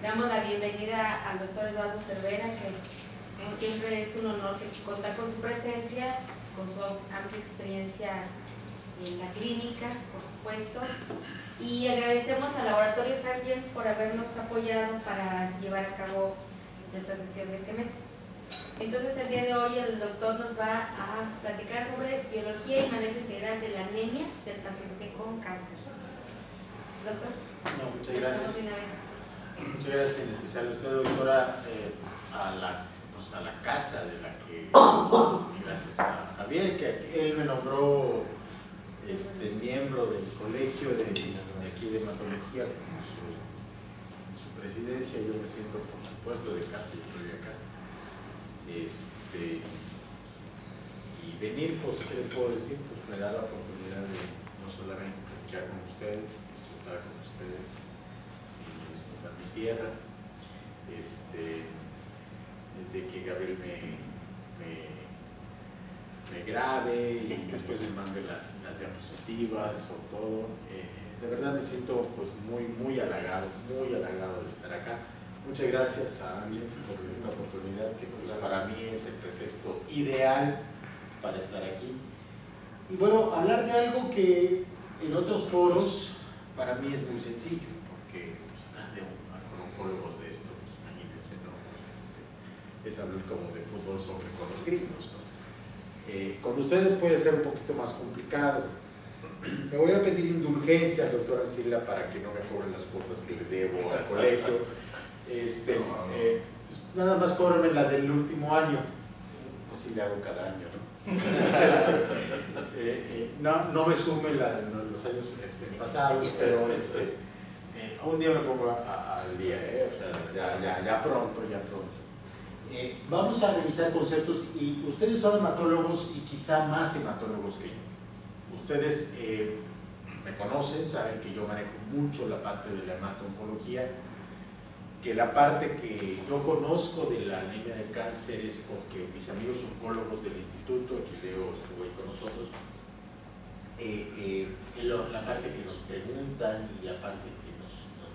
Damos la bienvenida al doctor Eduardo Cervera, que como siempre es un honor contar con su presencia, con su amplia experiencia en la clínica, por supuesto, y agradecemos al Laboratorio Samgen por habernos apoyado para llevar a cabo nuestra sesión de este mes. Entonces el día de hoy el doctor nos va a platicar sobre biología y manejo integral de la anemia del paciente con cáncer. Doctor. No, muchas gracias. Muchas gracias, en especial a usted, doctora, a la casa de la que, gracias a Javier, que él me nombró miembro del colegio de aquí de hematología como su presidencia. Yo me siento, por supuesto, de casa, yo estoy acá. Y venir, pues, ¿qué les puedo decir? Pues me da la oportunidad de no solamente platicar con ustedes, disfrutar con ustedes, sino disfrutar mi tierra, de que Gabriel me grabe y después me mande las diapositivas o todo. De verdad me siento pues muy halagado de estar acá. Muchas gracias a Ángel por esta oportunidad que pues, para mí es el pretexto ideal para estar aquí. Y bueno, hablar de algo que en otros foros para mí es muy sencillo, porque pues, con oncólogos de esto, pues imagínense, ¿no? Es hablar como de fútbol sobre con los gringos, ¿no? Con ustedes puede ser un poquito más complicado. Me voy a pedir indulgencias, doctora Sila, para que no me cobren las cuotas que le debo al colegio. Nada más cóbrame la del último año, así le hago cada año, ¿no? No me sume los años pasados, pero un día me pongo al día, o sea, ya pronto. Vamos a revisar conceptos y ustedes son hematólogos y quizá más hematólogos que yo. Ustedes me conocen, saben que yo manejo mucho la parte de la hemato-oncología, que la parte que yo conozco de la anemia de cáncer es porque mis amigos oncólogos del instituto, aquí Leo estuvo ahí con nosotros, la parte que nos preguntan y la parte que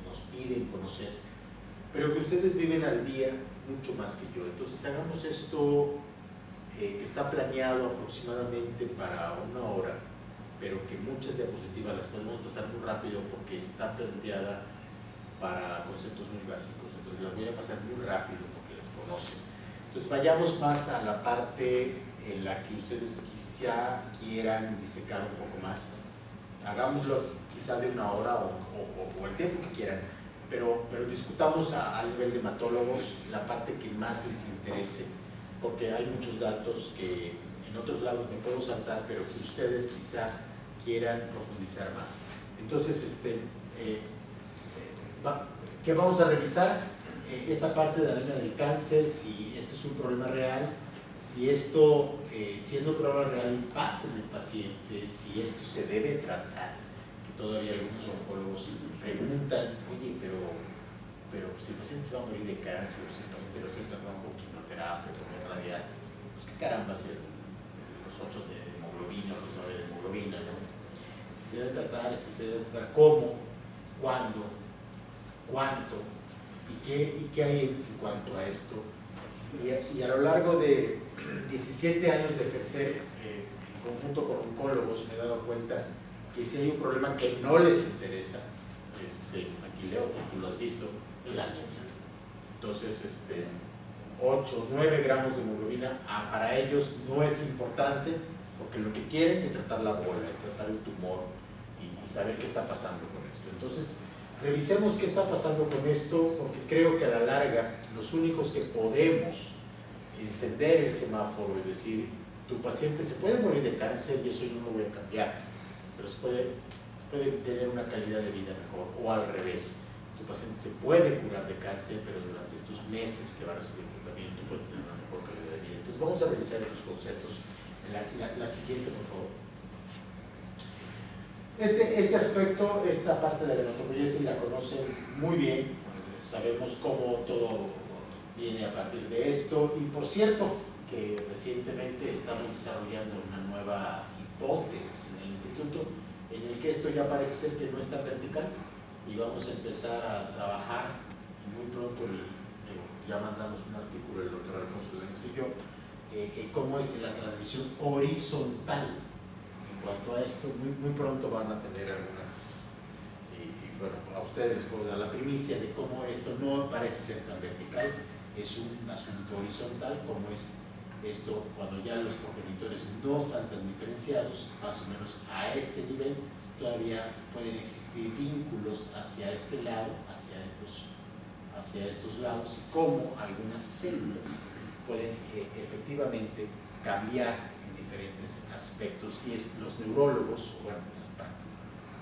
nos piden conocer, pero que ustedes viven al día mucho más que yo. Entonces hagamos esto que está planeado aproximadamente para 1 hora, pero que muchas diapositivas las podemos pasar muy rápido porque está planteada para conceptos muy básicos. Entonces las voy a pasar muy rápido porque las conocen. Entonces vayamos más a la parte en la que ustedes quizá quieran disecar un poco más. Hagámoslo quizá de 1 hora o el tiempo que quieran, pero discutamos a nivel de hematólogos la parte que más les interese, porque hay muchos datos que en otros lados me puedo saltar, pero que ustedes quizá quieran profundizar más. Entonces, ¿qué vamos a revisar? Esta parte de la anemia del cáncer, si esto es un problema real, si esto, siendo un problema real, impacta en el paciente, si esto se debe tratar, que todavía algunos oncólogos preguntan, oye, pero si el paciente se va a morir de cáncer, o si el paciente lo estoy tratando con quimioterapia, con radial, pues qué caramba hacer los 8 de hemoglobina, los 9 de hemoglobina, ¿no? Si se debe tratar, cómo, cuándo, cuánto y qué hay en cuanto a esto. Y a lo largo de 17 años de ejercer en conjunto con oncólogos me he dado cuenta que si hay un problema que no les interesa, aquí Leo, pues tú lo has visto, el anemia. Entonces 8, 9 gramos de hemoglobina para ellos no es importante, porque lo que quieren es tratar la bola, es tratar el tumor y saber qué está pasando con esto. Entonces revisemos qué está pasando con esto, porque creo que a la larga los únicos que podemos encender el semáforo y decir, tu paciente se puede morir de cáncer y eso yo no lo voy a cambiar, pero se puede tener una calidad de vida mejor, o al revés, tu paciente se puede curar de cáncer, pero durante estos meses que va a recibir tratamiento puede tener una mejor calidad de vida. Entonces vamos a revisar estos conceptos. La siguiente, por favor. Este aspecto, esta parte de la hematología sí la conocen muy bien, sabemos cómo todo viene a partir de esto, y por cierto que recientemente estamos desarrollando una nueva hipótesis en el instituto en el que esto ya parece ser que no está vertical y vamos a empezar a trabajar y muy pronto ya mandamos un artículo del doctor Alfonso Lenes y yo, cómo es la transmisión horizontal. En cuanto a esto, muy pronto van a tener algunas, y bueno, a ustedes les puedo dar la primicia de cómo esto no parece ser tan vertical, es un asunto horizontal, como es esto cuando ya los progenitores no están tan diferenciados, más o menos a este nivel, todavía pueden existir vínculos hacia este lado, hacia estos lados, y cómo algunas células pueden efectivamente cambiar en diferentes aspectos, y los neurólogos, o bueno,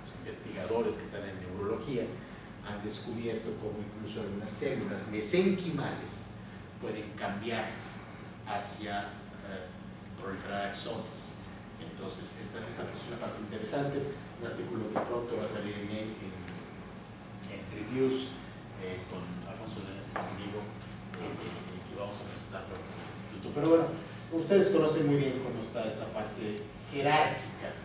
los investigadores que están en neurología han descubierto cómo incluso algunas células mesenquimales pueden cambiar hacia proliferar axones. Entonces esta es una parte interesante, un artículo que pronto va a salir en Reviews con Alfonso Lenes y conmigo, que vamos a presentarlo en el instituto. Pero bueno, ustedes conocen muy bien cómo está esta parte jerárquica,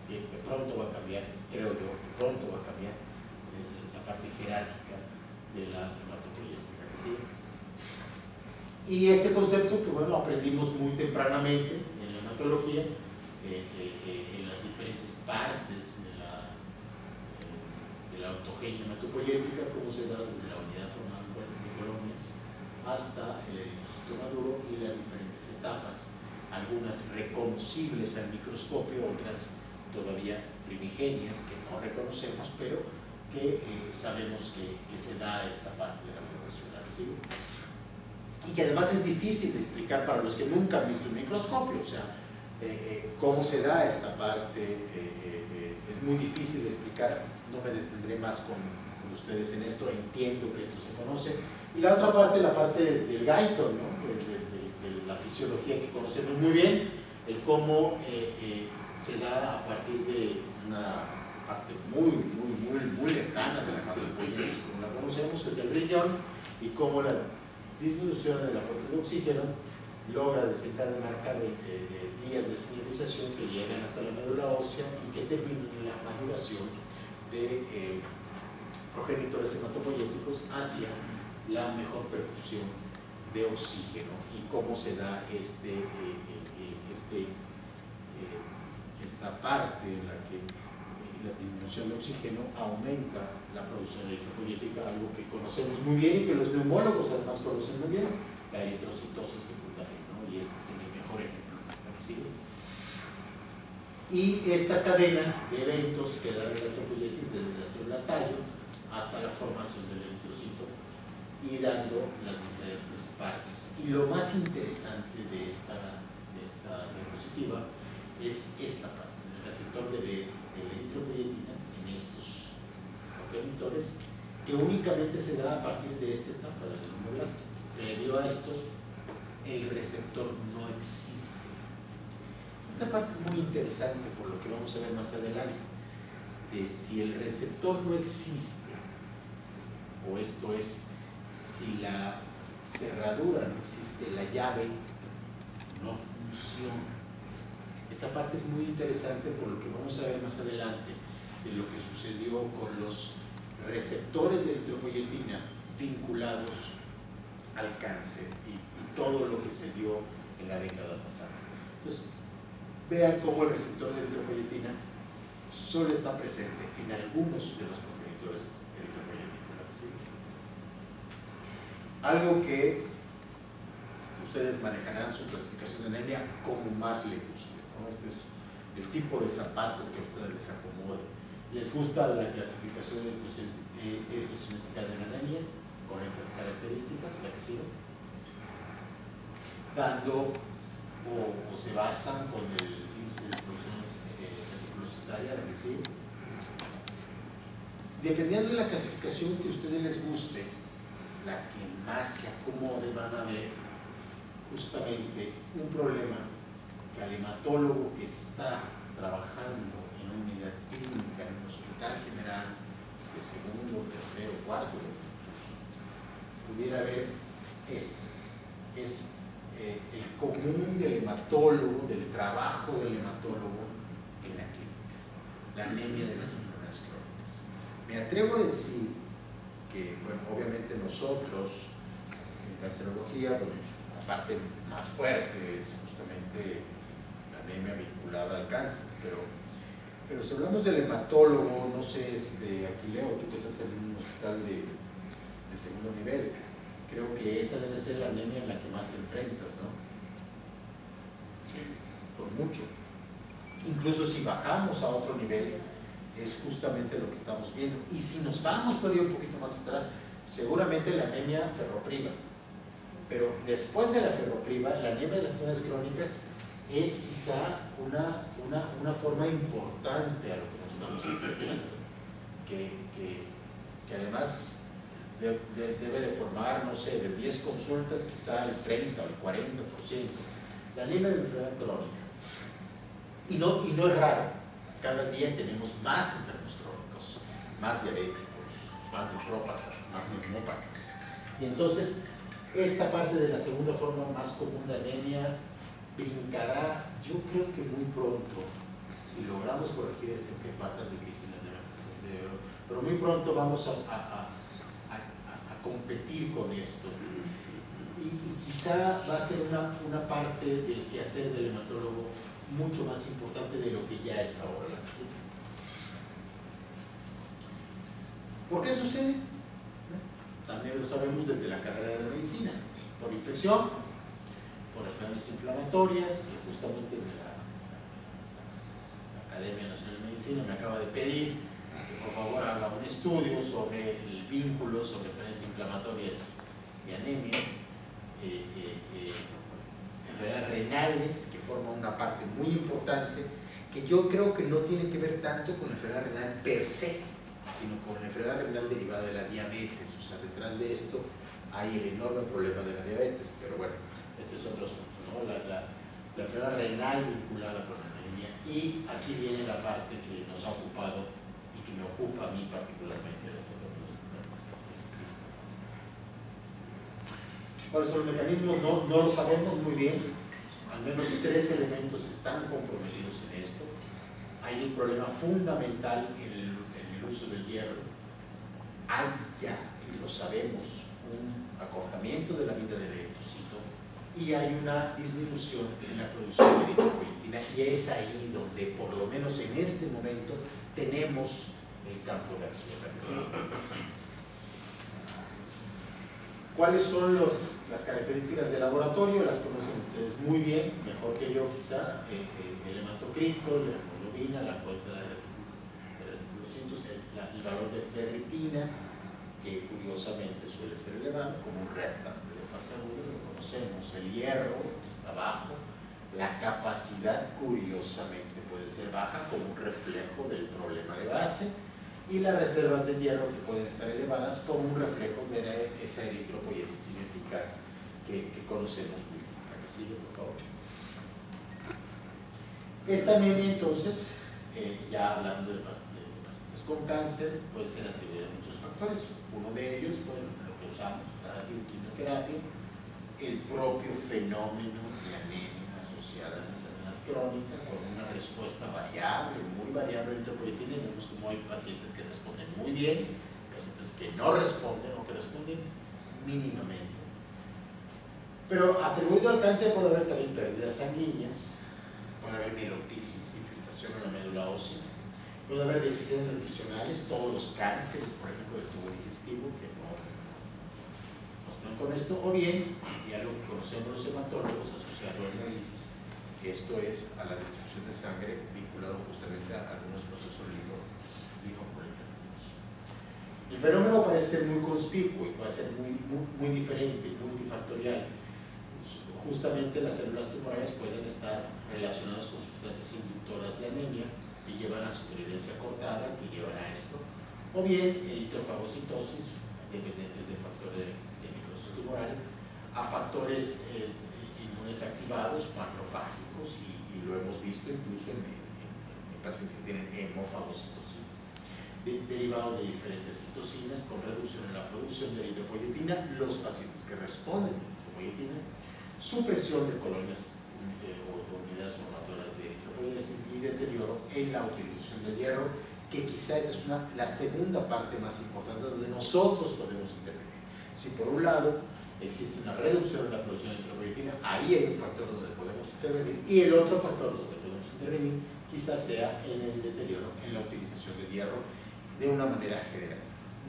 que pronto va a cambiar, creo yo, que pronto va a cambiar la parte jerárquica de la hematopoiesis, ¿que sí? Y este concepto que, bueno, aprendimos muy tempranamente en la hematología, en las diferentes partes de la autogenia hematopoyética, cómo se da desde la unidad formal de colonias hasta el eritrocito maduro y las diferentes etapas, algunas reconocibles al microscopio, otras todavía primigenias que no reconocemos, pero que sabemos que se da esta parte de la progresión, ¿sí? Y que además es difícil de explicar para los que nunca han visto un microscopio, o sea, cómo se da esta parte, es muy difícil de explicar, no me detendré más con ustedes en esto, entiendo que esto se conoce. Y la otra parte, la parte del gaito, ¿no? de la fisiología que conocemos muy bien, el cómo se da a partir de una parte muy lejana de la hematopoiesis, como la conocemos, que es el riñón, y cómo la disminución del aporte de oxígeno logra desencadenar vías de señalización que llegan hasta la médula ósea y que terminan en la maduración de progenitores hematopoyéticos hacia la mejor perfusión de oxígeno, y cómo se da esta parte en la que la disminución de oxígeno aumenta la producción eritropoyética, algo que conocemos muy bien y que los neumólogos además conocen muy bien, la eritrocitosis secundaria, ¿no? Y este es el mejor ejemplo que sigue. Y esta cadena de eventos que da la eritropoyesis desde la célula tallo hasta la formación del eritrocito y dando las diferentes partes. Y lo más interesante de esta diapositiva es esta parte, el receptor de eritropoyetina en estos progenitores, que únicamente se da a partir de esta etapa del neumoblasto. Previo a esto, el receptor no existe. Esta parte es muy interesante por lo que vamos a ver más adelante, de si el receptor no existe, o esto es, si la cerradura no existe, la llave no funciona. Esta parte es muy interesante por lo que vamos a ver más adelante de lo que sucedió con los receptores de eritropoyetina vinculados al cáncer y todo lo que se dio en la década pasada. Entonces, vean cómo el receptor de eritropoyetina solo está presente en algunos de los progenitores eritropoyéticos. ¿Sí? Algo que ustedes manejarán su clasificación de anemia como más les guste, ¿no? Este es el tipo de zapato que a ustedes les acomode. ¿Les gusta la clasificación de eritrocinética de la anemia con estas características, la que sigue? Dando o se basan con el índice de producción reticulocitaria, la que sigue. Dependiendo de la clasificación que a ustedes les guste, la que más se acomode, van a ver justamente un problema que al hematólogo que está trabajando en una unidad clínica, en un hospital general de segundo, tercero, cuarto, pudiera ver esto. Es el común del hematólogo, del trabajo del hematólogo en la clínica, la anemia de las enfermedades crónicas. Me atrevo a decir que, bueno, obviamente nosotros cancerología, donde la parte más fuerte es justamente la anemia vinculada al cáncer, pero si hablamos del hematólogo, no sé, Aquileo, tú que estás en un hospital de segundo nivel, creo que esa debe ser la anemia en la que más te enfrentas, ¿no? Por mucho. Incluso si bajamos a otro nivel, es justamente lo que estamos viendo. Y si nos vamos todavía un poquito más atrás, seguramente la anemia ferropriva. Pero después de la ferropriva, la anemia de las enfermedades crónicas es quizá una forma importante a lo que nos estamos enfrentando, que además debe de formar, no sé, de 10 consultas, quizá el 30 o el 40%. La anemia de la enfermedad crónica. Y no es raro, cada día tenemos más enfermos crónicos, más diabéticos, más nefrópatas, más neumópatas. Y entonces, esta parte de la segunda forma más común de anemia brincará, yo creo que muy pronto, si logramos corregir esto, que va a estar difícil, pero muy pronto vamos a competir con esto. Y quizá va a ser una parte del quehacer del hematólogo mucho más importante de lo que ya es ahora. ¿Sí? ¿Por qué sucede? También lo sabemos desde la carrera de medicina, por infección, por enfermedades inflamatorias, que justamente la Academia Nacional de Medicina me acaba de pedir que por favor haga un estudio sobre el vínculo sobre enfermedades inflamatorias y anemia, enfermedades renales, que forman una parte muy importante, que yo creo que no tiene que ver tanto con la enfermedad renal per se, sino con la enfermedad renal derivada de la diabetes. O sea, detrás de esto hay el enorme problema de la diabetes, pero bueno, este es otro asunto, ¿no? La enfermedad renal vinculada con la anemia. Y aquí viene la parte que nos ha ocupado y que me ocupa a mí particularmente. ¿Cuáles son los mecanismos? No lo sabemos muy bien. Al menos 3 elementos están comprometidos en esto. Hay un problema fundamental en el uso del hierro. Hay ya, y lo sabemos, un acortamiento de la vida del eritrocito y hay una disminución en la producción de eritropoyetina, y es ahí donde, por lo menos en este momento, tenemos el campo de acción. ¿Cuáles son las características del laboratorio? Las conocen ustedes muy bien, mejor que yo quizá. El hematocrito, la hemoglobina, la cuenta de reticulocitos, el valor de ferritina, que curiosamente suele ser elevado, como un reactante de fase aguda, lo conocemos. El hierro está bajo, la capacidad curiosamente puede ser baja, como un reflejo del problema de base, y las reservas de hierro que pueden estar elevadas como un reflejo de esa eritropoiesis ineficaz que conocemos muy bien. ¿La que sigue, por favor? Esta anemia, entonces, ya hablando de pacientes con cáncer, puede ser atribuida a muchos factores. Uno de ellos, bueno, lo que usamos, radio y quimioterapia, el propio fenómeno de anemia asociada a la enfermedad crónica, con una respuesta variable, muy variable de eritropoyetina. Vemos como hay pacientes que responden muy bien, pacientes que no responden o que responden mínimamente. Pero atribuido al cáncer puede haber también pérdidas sanguíneas, puede haber mielotisis, infiltración en la médula ósea, puede haber deficiencias nutricionales, todos los cánceres, por ejemplo, del tubo digestivo, que no están con esto, o bien, ya lo que conocemos los hematólogos asociado a hemolisis, que esto es a la destrucción de sangre vinculado justamente a algunos procesos linfoproliferativos. El fenómeno parece ser muy conspicuo y puede ser muy diferente, multifactorial. Justamente las células tumorales pueden estar relacionadas con sustancias inductoras de anemia que llevan a supervivencia cortada, que llevan a esto, o bien eritrofagocitosis, dependientes del factor de necrosis tumoral, a factores inmunes activados, macrofágicos, y lo hemos visto incluso en pacientes que tienen hemofagocitosis, derivado de diferentes citocinas con reducción en la producción de eritropoyetina, los pacientes que responden a eritropoyetina, supresión de colonias o unidades formadoras de eritropoiesis y deterioro en la utilización del hierro, que quizás es la segunda parte más importante donde nosotros podemos intervenir. Si por un lado existe una reducción en la producción de eritropoyetina, ahí hay un factor donde podemos intervenir, y el otro factor donde podemos intervenir quizás sea en el deterioro, en la utilización del hierro de una manera general.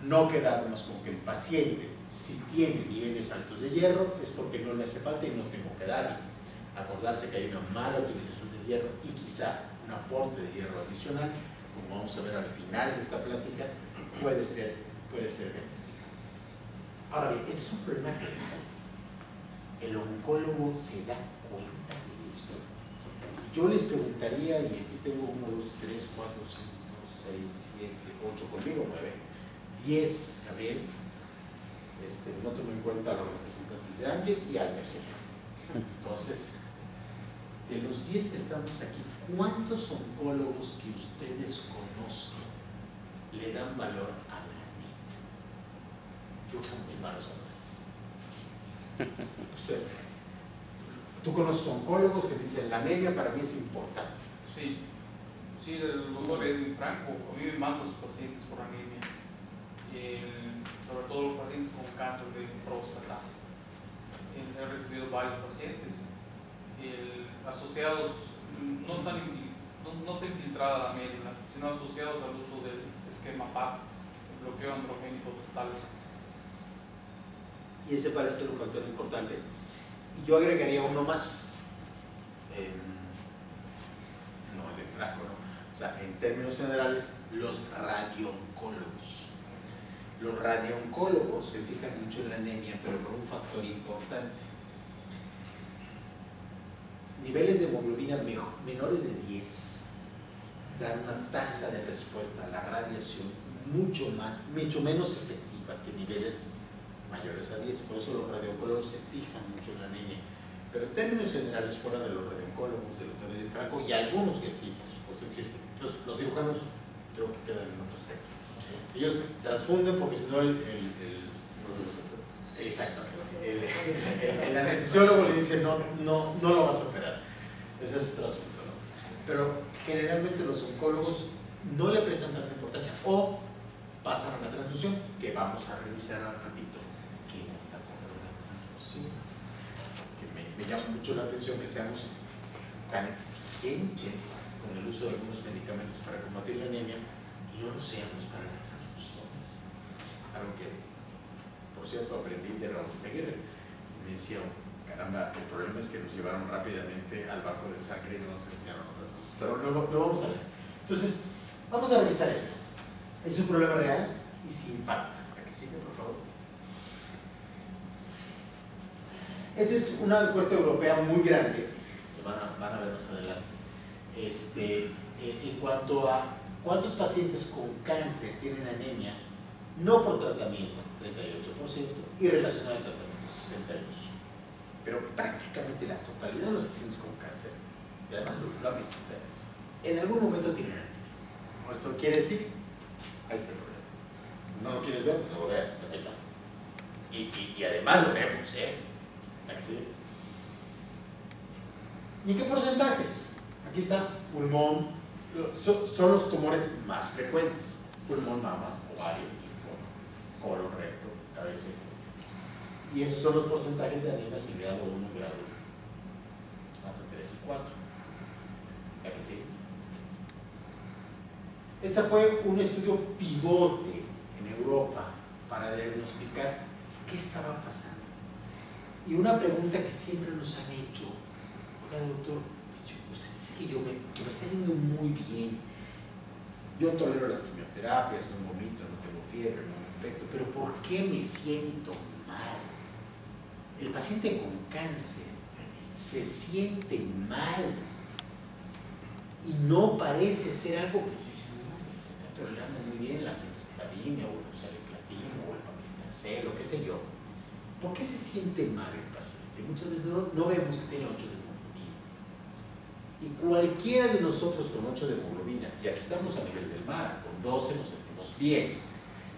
No quedarnos con que el paciente, si tiene niveles altos de hierro, es porque no le hace falta y no tengo que darle. Acordarse que hay una mala utilización del hierro y quizá un aporte de hierro adicional, como vamos a ver al final de esta plática, puede ser benéfico. Ahora bien, este es un problema real. El oncólogo se da cuenta de esto. Yo les preguntaría, y aquí tengo 1, 2, 3, 4, 5, 6, 7, 8, conmigo 9, 10, Gabriel, no tomo en cuenta a los representantes de AMBIE y al mesero. Entonces, de los 10 que estamos aquí, ¿cuántos oncólogos que ustedes conozcan le dan valor a la anemia? Yo con mis manos atrás. Usted, ¿tú conoces oncólogos que dicen la anemia para mí es importante? Sí, el doctor Edwin Franco a mí me manda a sus pacientes por anemia, sobre todo los pacientes con cáncer de próstata. He recibido varios pacientes asociados, no está infiltrada la médula, sino asociados al uso del esquema PAP, el bloqueo androgénico total. Y ese parece ser un factor importante. Y yo agregaría uno más. No, el de Franco, ¿no? O sea, en términos generales, los radiooncólogos. Los radiooncólogos se fijan mucho en la anemia, pero por un factor importante. Niveles de hemoglobina menores de 10 dan una tasa de respuesta a la radiación mucho menos efectiva que niveles mayores a 10. Por eso los radiooncólogos se fijan mucho en la anemia. Pero en términos generales, fuera de los radiooncólogos, del doctor Edwin Franco, y algunos que sí, por supuesto, existen. Los cirujanos creo que quedan en otro aspecto. Ellos transfunden porque si no el anestesiólogo le dice no lo vas a operar. Ese es otro asunto, ¿no? Pero generalmente los oncólogos no le prestan tanta importancia o pasan a la transfusión, que vamos a revisar al ratito. ¿Qué onda contra las transfusiones? Que me llama mucho la atención que seamos tan exigentes con el uso de algunos medicamentos para combatir la anemia y no lo seamos para las transfusiones. Algo que, por cierto, aprendí de Raúl Seguer. Me decía, caramba, el problema es que nos llevaron rápidamente al banco de sangre y no nos enseñaron otras cosas. Pero lo vamos a ver. Entonces, vamos a revisar esto. Es un problema real y sí impacta. ¿A que sigue, por favor? Esta es una encuesta europea muy grande, que van a ver más adelante, en cuanto a cuántos pacientes con cáncer tienen anemia, no por tratamiento, 38%, y relacionado al tratamiento, 62%. Pero prácticamente la totalidad de los pacientes con cáncer, y además lo han visto ustedes, en algún momento tienen anemia. Esto quiere decir, ahí está el problema. ¿No lo quieres ver? No lo veas, ahí está. Y además lo vemos, ¿A que sí? ¿Y qué porcentajes? Aquí está, pulmón, son los tumores más frecuentes. Pulmón, mama, ovario, linfoma, colon, recto, cabeza. Y esos son los porcentajes de anemia en grado 1 y grado 3 y 4. ¿A que sí? Este fue un estudio pivote en Europa para diagnosticar qué estaba pasando. Y una pregunta que siempre nos han hecho: oiga, doctor, usted dice que me está yendo muy bien, yo tolero las quimioterapias, no vomito, no tengo fiebre, no me infecto, pero ¿por qué me siento mal? El paciente con cáncer se siente mal y no parece ser algo, pues usted está tolerando muy bien la gemcitabina o el oxaliplatino o el paclitaxel, lo que sé yo. ¿Por qué se siente mal el paciente? Muchas veces no vemos que tiene 8 de hemoglobina. Y cualquiera de nosotros con 8 de hemoglobina, y aquí estamos a nivel del mar, con 12 nos sentimos bien,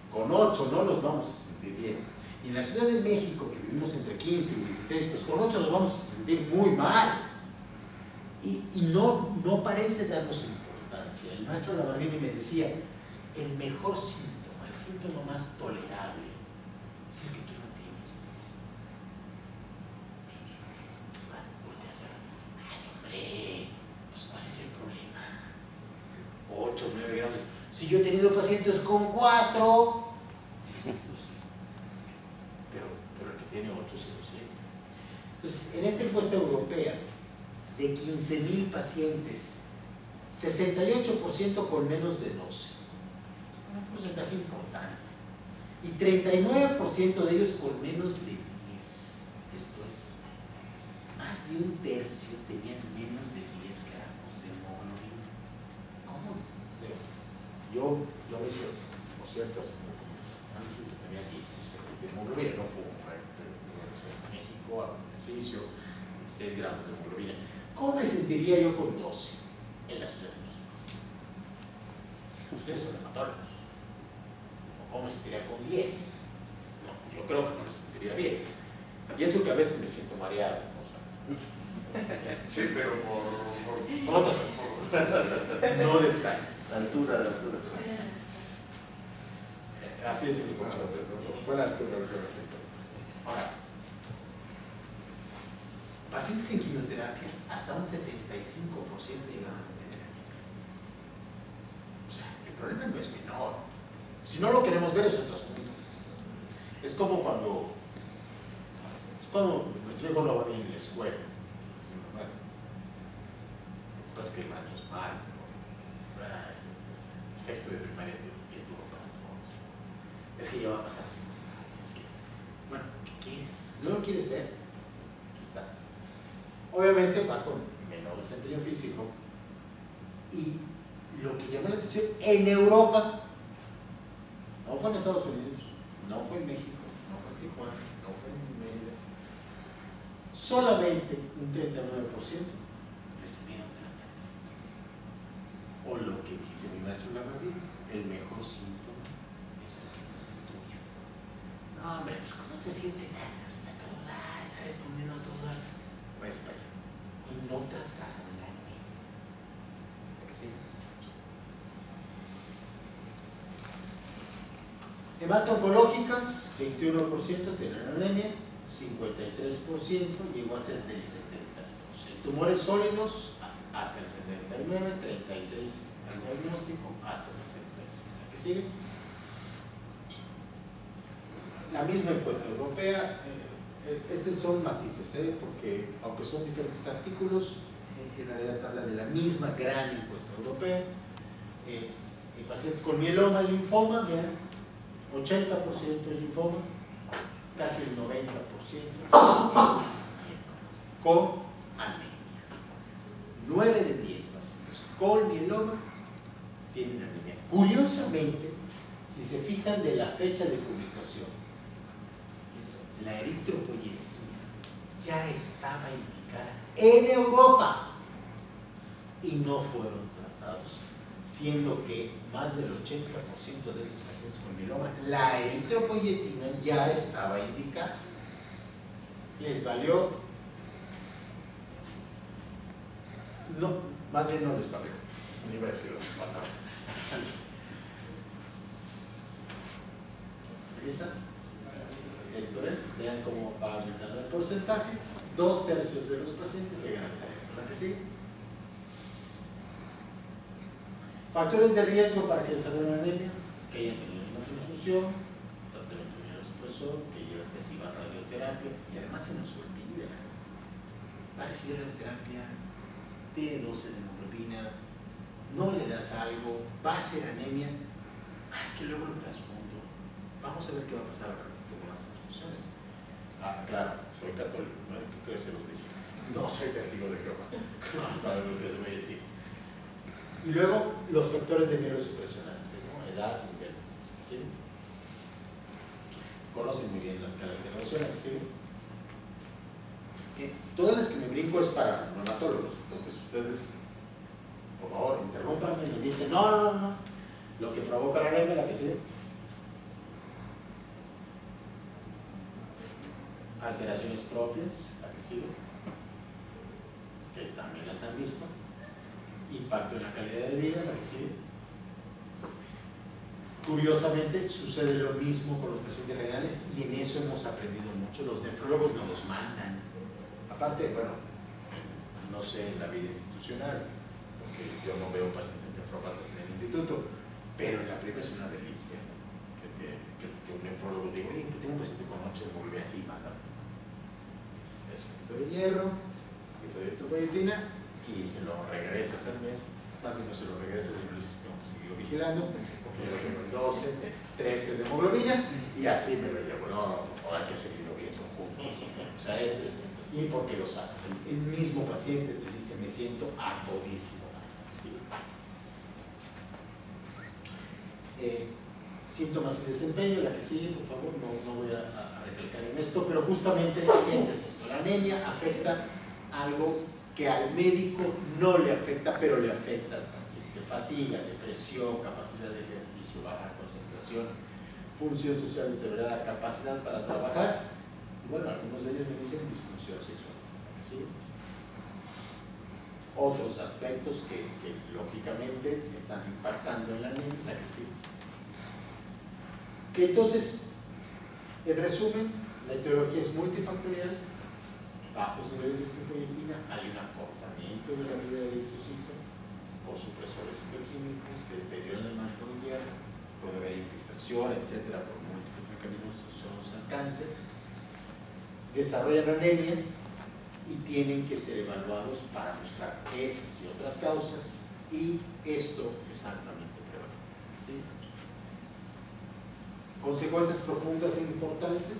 con 8 no nos vamos a sentir bien. Y en la Ciudad de México, que vivimos entre 15 y 16, pues con 8 nos vamos a sentir muy mal. Y no parece darnos importancia. El maestro Labardini me decía, el mejor síntoma, el síntoma más tolerable, es el que tú no tienes. 300,4. Pero el que tiene 8 sí lo siente. Entonces, en esta encuesta europea, de 15,000 pacientes, 68% con menos de 12. Un porcentaje importante. Y 39% de ellos con menos de 10. Esto es, más de un tercio tenían menos de 10 gramos de hemoglobina. ¿Cómo? Yo a veces, por cierto, hace poco tenía 16 de hemoglobina, no fumo, en México hago ejercicio, 6 gramos de hemoglobina. ¿Cómo me sentiría yo con 12 en la Ciudad de México? Ustedes son hematólogos. ¿Cómo me sentiría con 10? No, yo creo que no me sentiría bien. Y eso que a veces me siento mareado. Sí, pero por otras cosas. No detalles. La altura. Así es mi concepto. Fue la altura lo que me afectó. Ahora, pacientes en quimioterapia, hasta un 75% llegaron a tener anemia. O sea, el problema no es menor. Si no lo queremos ver, es otro asunto. Es como cuando nuestro hijo no va bien en la escuela. Bueno, lo que pasa es que el maestro es malo. Sexto de primaria es duro para todos. Es que ya va a pasar así. Es que, bueno, ¿qué quieres? ¿No lo quieres ver? Aquí está. Obviamente va con menor desempeño físico. Y lo que llama la atención, en Europa, no fue en Estados Unidos, no fue en México, no fue en Tijuana, no fue en Mérida. Solamente un 39% recibieron tratamiento. O lo que dice mi maestro Lamadín, el mejor síntoma es el que no es el tuyo. No, hombre, pues ¿cómo se siente? Está a todo dar, está respondiendo a todo dar. Pues vaya, y no trataron la anemia. ¿A que sí? Hemato-oncológicas, 21% tienen anemia, 53% llegó a ser del 70%. Tumores sólidos, hasta el 79%, 36% al diagnóstico, hasta el 65%. ¿Qué sigue? La misma encuesta europea, estos son matices, porque aunque son diferentes artículos, en realidad habla de la misma gran encuesta europea. Pacientes con mieloma y linfoma, vean, 80% de linfoma, casi el 90% con anemia. 9 de 10 pacientes con mieloma tienen anemia. Curiosamente, si se fijan de la fecha de publicación, la eritropoyetina ya estaba indicada en Europa y no fueron tratados, siendo que más del 80% de estos pacientes con mieloma, la eritropoyetina ya estaba indicada. Les valió, no, más bien no les valió, no iba a decir otra palabra. ¿Ahí está? Esto es, vean cómo va aumentando el porcentaje, 2/3 de los pacientes llegan a tener esto. ¿La que sigue? Factores de riesgo para que desarrollen anemia, que hayan tenido una transfusión, tratamiento inmunosupresor, que reciban radioterapia, y además se nos olvida, va a recibir radioterapia, tiene 12 de hemoglobina, no le das algo, va a ser anemia, es que luego lo transfundo, vamos a ver qué va a pasar al ratito con las transfusiones. Claro, soy católico, ¿no? ¿Qué creo que se los dije? No soy testigo de Jehová, para lo que les voy a decir. Y luego los factores de mielosupresión, ¿no? Edad, nivel, ¿sí? Conocen muy bien las escalas de evolución, ¿sí? Todas las que me brinco es para neonatólogos, entonces ustedes, por favor, interrúmpanme y me dicen, no, lo que provoca la anemia, la que sigue. Alteraciones propias, la que sigue, que también las han visto. Impacto en la calidad de vida, la que sigue. Curiosamente, sucede lo mismo con los pacientes renales y en eso hemos aprendido mucho. Los nefrólogos nos los mandan. Aparte, bueno, no sé en la vida institucional, porque yo no veo pacientes nefrópatas en el instituto, pero en la prepa es una delicia, ¿no? Que un nefrólogo diga, oye, tengo un paciente con 8 de hemoglobina, así, mándame. Es un poquito de hierro, un poquito de eritropoyetina, y se lo regresas al mes. Más bien no se lo regresas y no le dices, tengo que seguirlo vigilando, porque yo tengo 12, 13 de hemoglobina, y así me lo llevo. No, ahora hay que seguirlo viendo juntos. O sea, y porque lo sabes, el mismo paciente te dice, me siento a todísimo. ¿Sí? Síntomas y desempeño, la que sigue, por favor, no voy a recalcar en esto, pero justamente es esto. La anemia afecta algo que al médico no le afecta, pero le afecta al paciente. Fatiga, depresión, capacidad de ejercicio, baja concentración, función social deteriorada, capacidad para trabajar. Y bueno, algunos de ellos me dicen disfunción sexual. ¿Sí? Otros aspectos que lógicamente están impactando en la anemia, ¿sí? Entonces, en resumen, la etiología es multifactorial, bajos niveles de eritropoyetina, hay un acortamiento de la vida del eritrocito por supresores citoquímicos, deterioro del manto biliar, puede haber infiltración, etcétera, por múltiples mecanismos asociados al cáncer, desarrollan anemia y tienen que ser evaluados para buscar esas y otras causas, y esto es ampliamente prevalente. ¿Sí? Consecuencias profundas e importantes,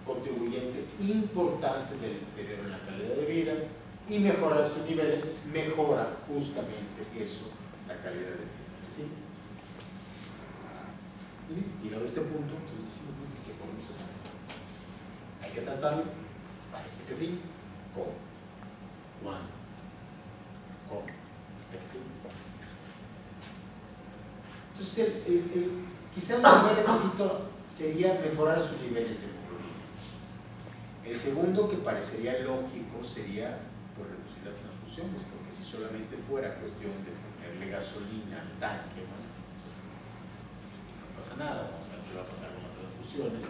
contribuyente importante del deterioro en la calidad de vida, y mejorar sus niveles mejora justamente eso, la calidad de vida. ¿Sí? Y llegado a este punto, entonces, ¿qué podemos hacer? ¿Hay que tratarlo? Parece que sí. ¿Cómo? ¿Cuándo? ¿Cómo? ¿Sí? Entonces, quizá el primer requisito sería mejorar sus niveles de hemoglobina. El segundo, que parecería lógico, sería por reducir las transfusiones, porque si solamente fuera cuestión de ponerle gasolina al tanque, ¿no? No pasa nada, vamos a ver qué va a pasar con las transfusiones,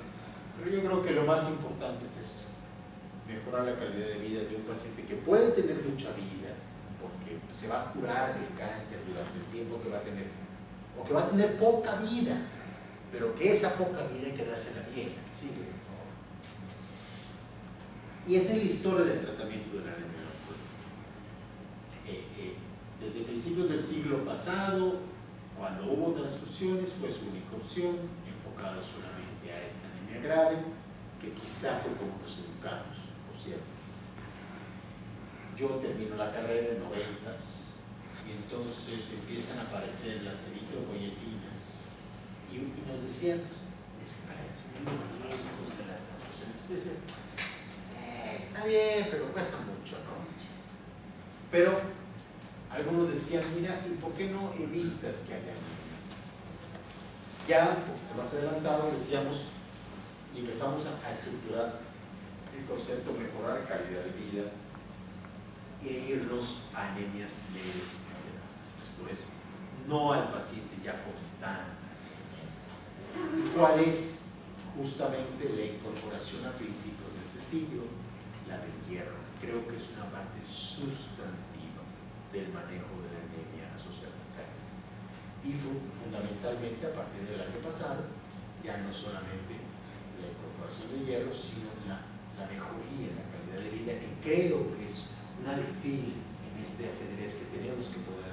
pero yo creo que lo más importante es esto: mejorar la calidad de vida de un paciente que puede tener mucha vida, porque se va a curar del cáncer durante el tiempo que va a tener, o que va a tener poca vida, pero que esa poca vida hay que dársela bien, que sigue, por favor. Y esta es la historia del tratamiento de la anemia. Desde principios del siglo pasado, cuando hubo transfusiones, fue su única opción, enfocada solamente a esta anemia grave, que quizá fue como nos educamos, por cierto. Yo termino la carrera en 90s, y entonces empiezan a aparecer las eritropoyetinas, y nos decían, pues, es que para disminuir los riesgos de la transfusión. Entonces, está bien, pero cuesta mucho, ¿no? Pero algunos decían, mira, ¿y por qué no evitas que haya anemia? Ya un poquito más adelantado decíamos, y empezamos a estructurar el concepto mejorar calidad de vida e irnos a anemias leves y moderadas. Esto es, no al paciente ya con tanta anemia. ¿Cuál es justamente la incorporación a principios de este siglo? La del hierro, que creo que es una parte sustantiva del manejo de la anemia asociada al cáncer. Y fundamentalmente a partir del año pasado, ya no solamente la incorporación de hierro, sino la mejoría en la calidad de vida, que creo que es un alfil en este ajedrez que tenemos que poner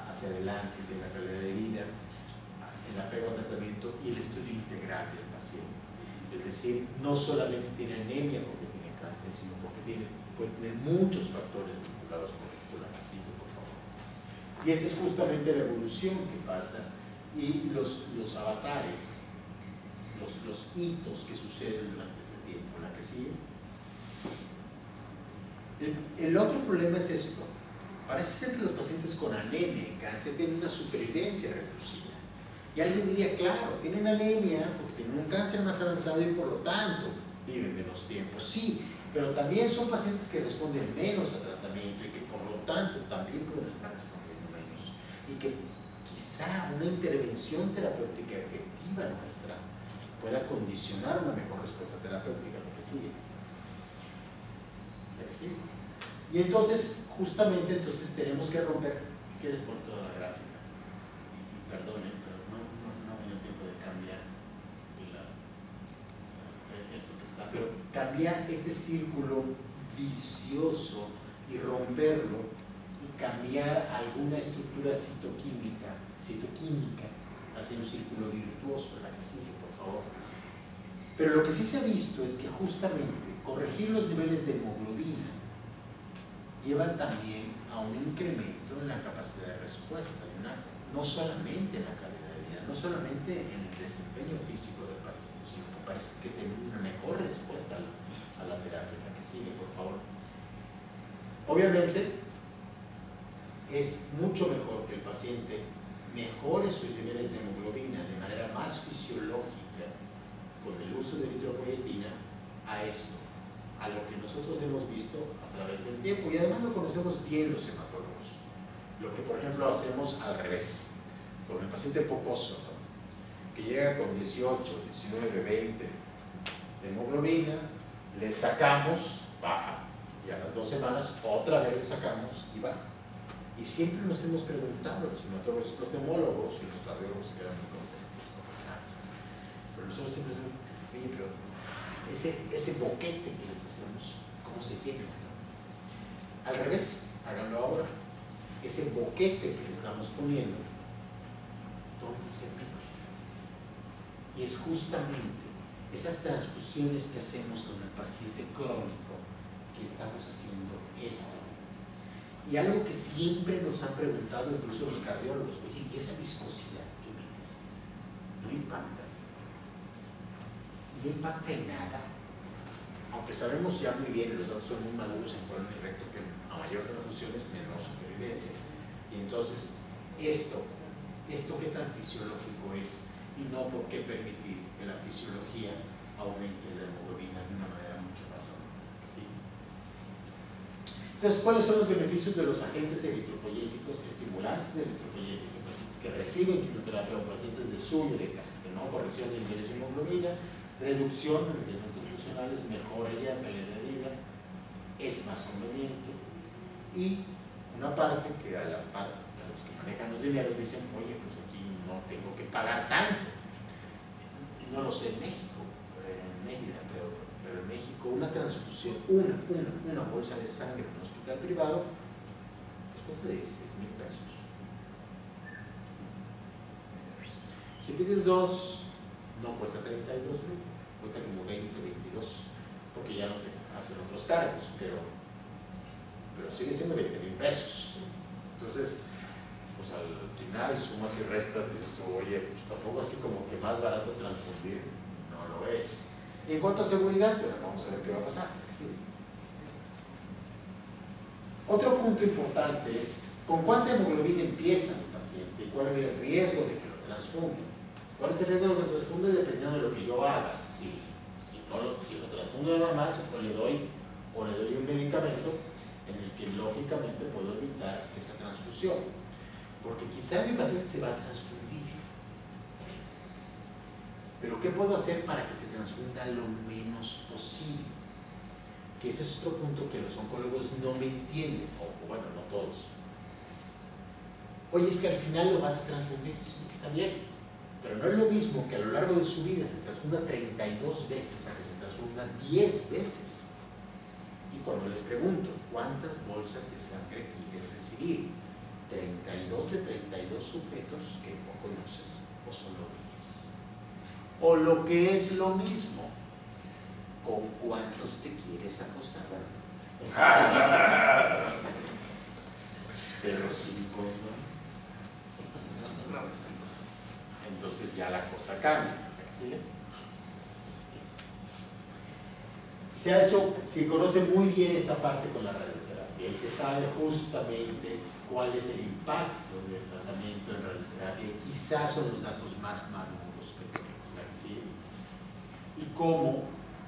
hacia adelante de la calidad de vida, el apego al tratamiento y el estudio integral del paciente. Es decir, no solamente tiene anemia porque tiene cáncer, sino porque puede tener muchos factores vinculados con esto, la que sigue, por favor. Y esta es justamente la evolución que pasa y los avatares, los hitos que suceden durante este tiempo, la que sigue. El otro problema es esto: parece ser que los pacientes con anemia en cáncer tienen una supervivencia reducida. Y alguien diría, claro, tienen anemia porque tienen un cáncer más avanzado y por lo tanto viven menos tiempo. Sí, pero también son pacientes que responden menos al tratamiento y que por lo tanto también pueden estar respondiendo menos. Y que quizá una intervención terapéutica efectiva nuestra pueda condicionar una mejor respuesta terapéutica, lo que sigue. Y entonces, justamente, tenemos que romper, si quieres, por toda la gráfica. perdonen, pero no me dio tiempo de cambiar esto que está, pero cambiar este círculo vicioso y romperlo y cambiar alguna estructura citoquímica hacia un círculo virtuoso, la que sigue, por favor. Pero lo que sí se ha visto es que justamente corregir los niveles de hemoglobina lleva también a un incremento en la capacidad de respuesta, no solamente en la calidad de vida, no solamente en el desempeño físico del paciente, sino que parece que tiene una mejor respuesta a la terapia. La que sigue, por favor. Obviamente, es mucho mejor que el paciente mejore sus niveles de hemoglobina de manera más fisiológica con el uso de eritropoyetina a esto, a lo que nosotros hemos visto a través del tiempo, y además lo conocemos bien los hematólogos. Lo que, por ejemplo, hacemos al revés, con el paciente pocoso, ¿no?, que llega con 18, 19, 20 de hemoglobina, le sacamos, baja, y a las 2 semanas otra vez le sacamos y baja. Y siempre nos hemos preguntado, los hematólogos, los neumólogos y los cardiólogos se quedan muy contentos, ¿no? Pero nosotros siempre decimos, oye, pero ese boquete que les hacemos, ¿cómo se tiene? Al revés, háganlo ahora. Ese boquete que le estamos poniendo, ¿dónde se mete? Y es justamente esas transfusiones que hacemos con el paciente crónico que estamos haciendo esto. Y algo que siempre nos han preguntado incluso los cardiólogos, oye, ¿y esa viscosidad que metes? ¿No impacta? ¿No impacta en nada? Aunque sabemos ya muy bien, los datos son muy maduros en colon y recto, que a mayor transfusión es menor supervivencia. Y entonces, esto qué tan fisiológico es, y no por qué permitir que la fisiología aumente la hemoglobina de una manera mucho más rápida, ¿sí? Entonces, ¿cuáles son los beneficios de los agentes eritropoyéticos, estimulantes de eritropoyesis en pacientes que reciben quimioterapia o pacientes de SUB de cáncer, ¿no? Corrección de niveles de hemoglobina, reducción de elementos nutricionales, mejoría de calidad de vida, es más conveniente. Y una parte que a los que manejan los dineros dicen, oye, pues aquí no tengo que pagar tanto. No lo sé en México, en Mérida, pero en México una transfusión, una bolsa de sangre en un hospital privado, pues cuesta de 6,000 pesos. Si pides 2, no cuesta 32,000, cuesta como 20, 22, porque ya no te hacen otros cargos, pero sigue siendo 20,000 pesos. Entonces, pues al final sumas y restas, dices, oye, pues tampoco así como que más barato transfundir, no lo es. Y en cuanto a seguridad, bueno, vamos a ver qué va a pasar. ¿Sí? Otro punto importante es, ¿con cuánta hemoglobina empieza el paciente? ¿Y cuál es el riesgo de que lo transfunda? ¿Cuál es el riesgo de que lo transfunde? Dependiendo de lo que yo haga. Si lo transfundo nada más, o le doy un medicamento en el que lógicamente puedo evitar esa transfusión. Porque quizá mi paciente se va a transfundir. Pero ¿qué puedo hacer para que se transfunda lo menos posible? Que ese es otro punto que los oncólogos no me entienden, o bueno, no todos. Oye, es que al final lo vas a transfundir, sí, está bien, pero no es lo mismo que a lo largo de su vida se transfunda 32 veces a que se transfunda 10 veces. Y cuando les pregunto, ¿cuántas bolsas de sangre quieres recibir? 32 de 32 sujetos que no conoces, o solo 10. O lo que es lo mismo, ¿con cuántos te quieres acostar? Pero sin condón. Entonces ya la cosa cambia. ¿Sí? Se ha hecho, se conoce muy bien esta parte con la radioterapia y se sabe justamente cuál es el impacto del tratamiento en radioterapia, y quizás son los datos más maduros que tenemos, ¿sí? Y cómo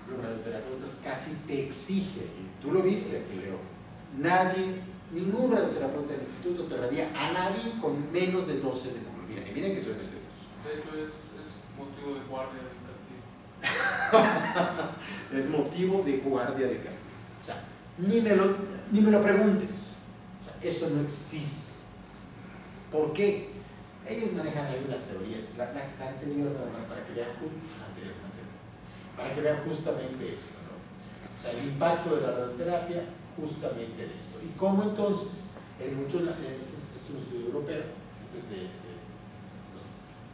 los radioterapeutas casi te exigen, y tú lo viste aquí, Leo, ningún radioterapeuta del instituto te radia a nadie con menos de 12 de hemoglobina, y miren que son estrictos. De hecho es motivo de guardia de castigo. Es motivo de guardia de castigo. O sea, ni me lo preguntes. O sea, eso no existe. ¿Por qué? Ellos manejan ahí unas teorías, la anterior nada más para que vean justamente esto, ¿no? O sea, el impacto de la radioterapia justamente en esto. ¿Y cómo entonces? Este es un estudio europeo,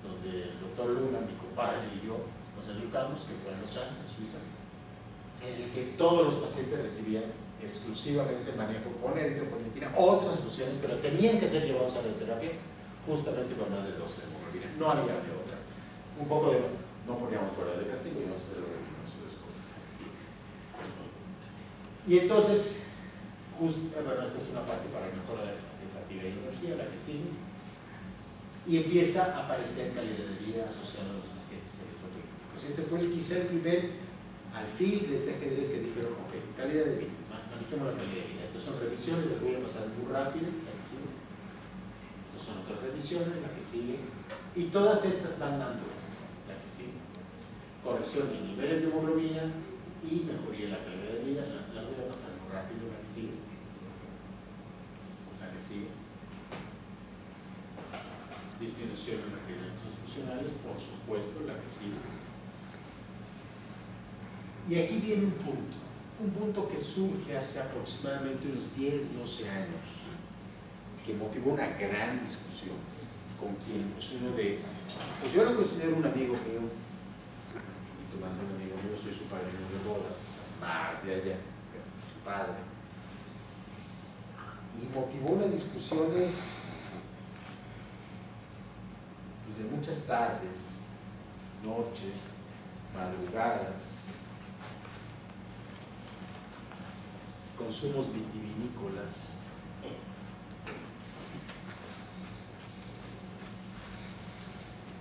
donde el doctor Luna, mi compadre y yo nos educamos, que fue en Lausanne, en Suiza, en el que todos los pacientes recibían exclusivamente manejo con eritropoyetina o transfusiones, pero tenían que ser llevados a radioterapia justamente con más de 12 de hemoglobina. No había de otra. Un poco de... no poníamos pruebas de castigo, íbamos a hacer después. Sí. Y entonces, bueno, esta es una parte para mejora de fatiga y energía, la que sigue, y empieza a aparecer calidad de vida asociada a los agentes electroquímicos. Ese fue quizá el primer alfil de este ajedrez que dijeron, ok, calidad de vida, manejemos la calidad de vida. Estas son revisiones, las voy a pasar muy rápidas, la que sigue. Estas son otras revisiones, la que sigue, y todas estas van dando esto, la que sigue. Corrección de niveles de hemoglobina y mejoría en la calidad de vida, la voy a pasar muy rápido, la que sigue. La que sigue. Disminución en requerimientos funcionales, por supuesto, la que sigue. Y aquí viene un punto que surge hace aproximadamente unos 10, 12 años, que motivó una gran discusión con quien es uno de, pues yo lo considero un amigo mío, un poquito más de un amigo mío, soy su padrino de bodas, o sea, más de allá, su padre, y motivó unas discusiones pues, de muchas tardes, noches, madrugadas, consumos vitivinícolas,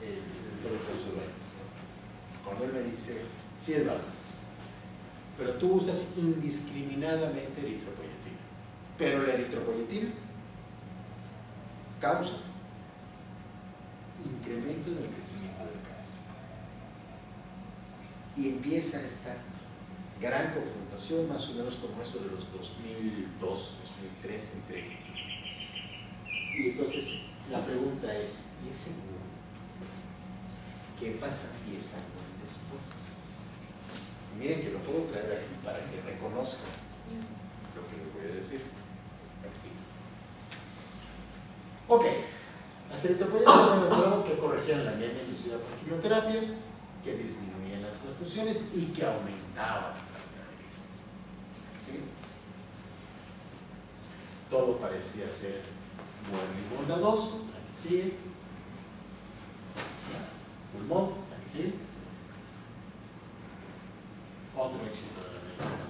el Alfonso Baños. Cuando él me dice, sí es verdad, pero tú usas indiscriminadamente eritropoyetina, pero la eritropoyetina causa incremento en el crecimiento del cáncer. Y empieza esta gran confrontación, más o menos como eso de los 2002, 2003, entre. Y entonces la pregunta es, ¿y es seguro? ¿Qué pasa 10 años después? Y miren que lo puedo traer aquí para que reconozcan lo que les voy a decir. Así. Ok, las eritropoyetinas han demostrado que corregían la anemia inducida por quimioterapia, que disminuían las transfusiones y que aumentaban. ¿Sí? Todo parecía ser bueno y bondadoso, la que sigue. Pulmón, la que sigue. Otro éxito de la medicina.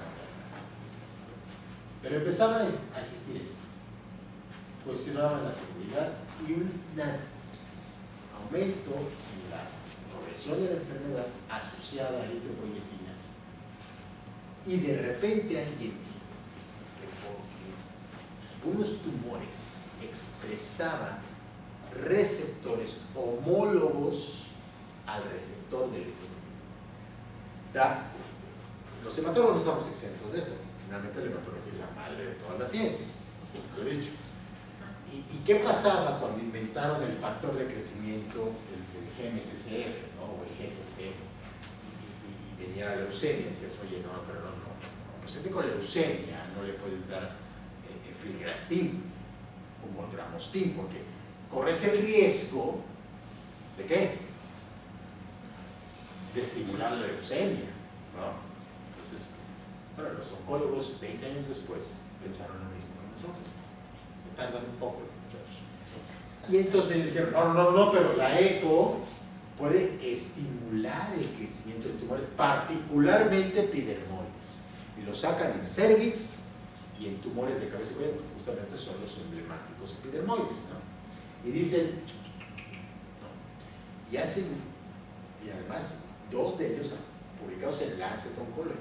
Pero empezaban a existir esto. Cuestionaban la seguridad y un aumento en la progresión de la enfermedad asociada a eritropoyetinas. Y de repente alguien dijo que porque algunos tumores expresaban receptores homólogos al receptor de eritropoyetina. Los hematólogos no estamos exentos de esto. Finalmente la hematología es la madre de todas las ciencias, siempre lo he dicho. ¿Y qué pasaba cuando inventaron el factor de crecimiento, el GMSCF, ¿no? O el GCSF? Y venía la leucemia y decías, oye, no, pero no. Paciente con leucemia no le puedes dar filgrastim o molgramostim porque corres el riesgo ¿de qué? De estimular la leucemia, ¿no? Entonces, bueno, los oncólogos 20 años después pensaron lo mismo que nosotros. Se tardan un poco los muchachos. Y entonces dijeron, no, pero la ECO puede estimular el crecimiento de tumores, particularmente epidermoides. Y lo sacan en cervix y en tumores de cabeza y cuello, que justamente son los emblemáticos epidermoides, ¿no? Y dicen, no. Y además, 2 de ellos publicados en Lancet Oncology.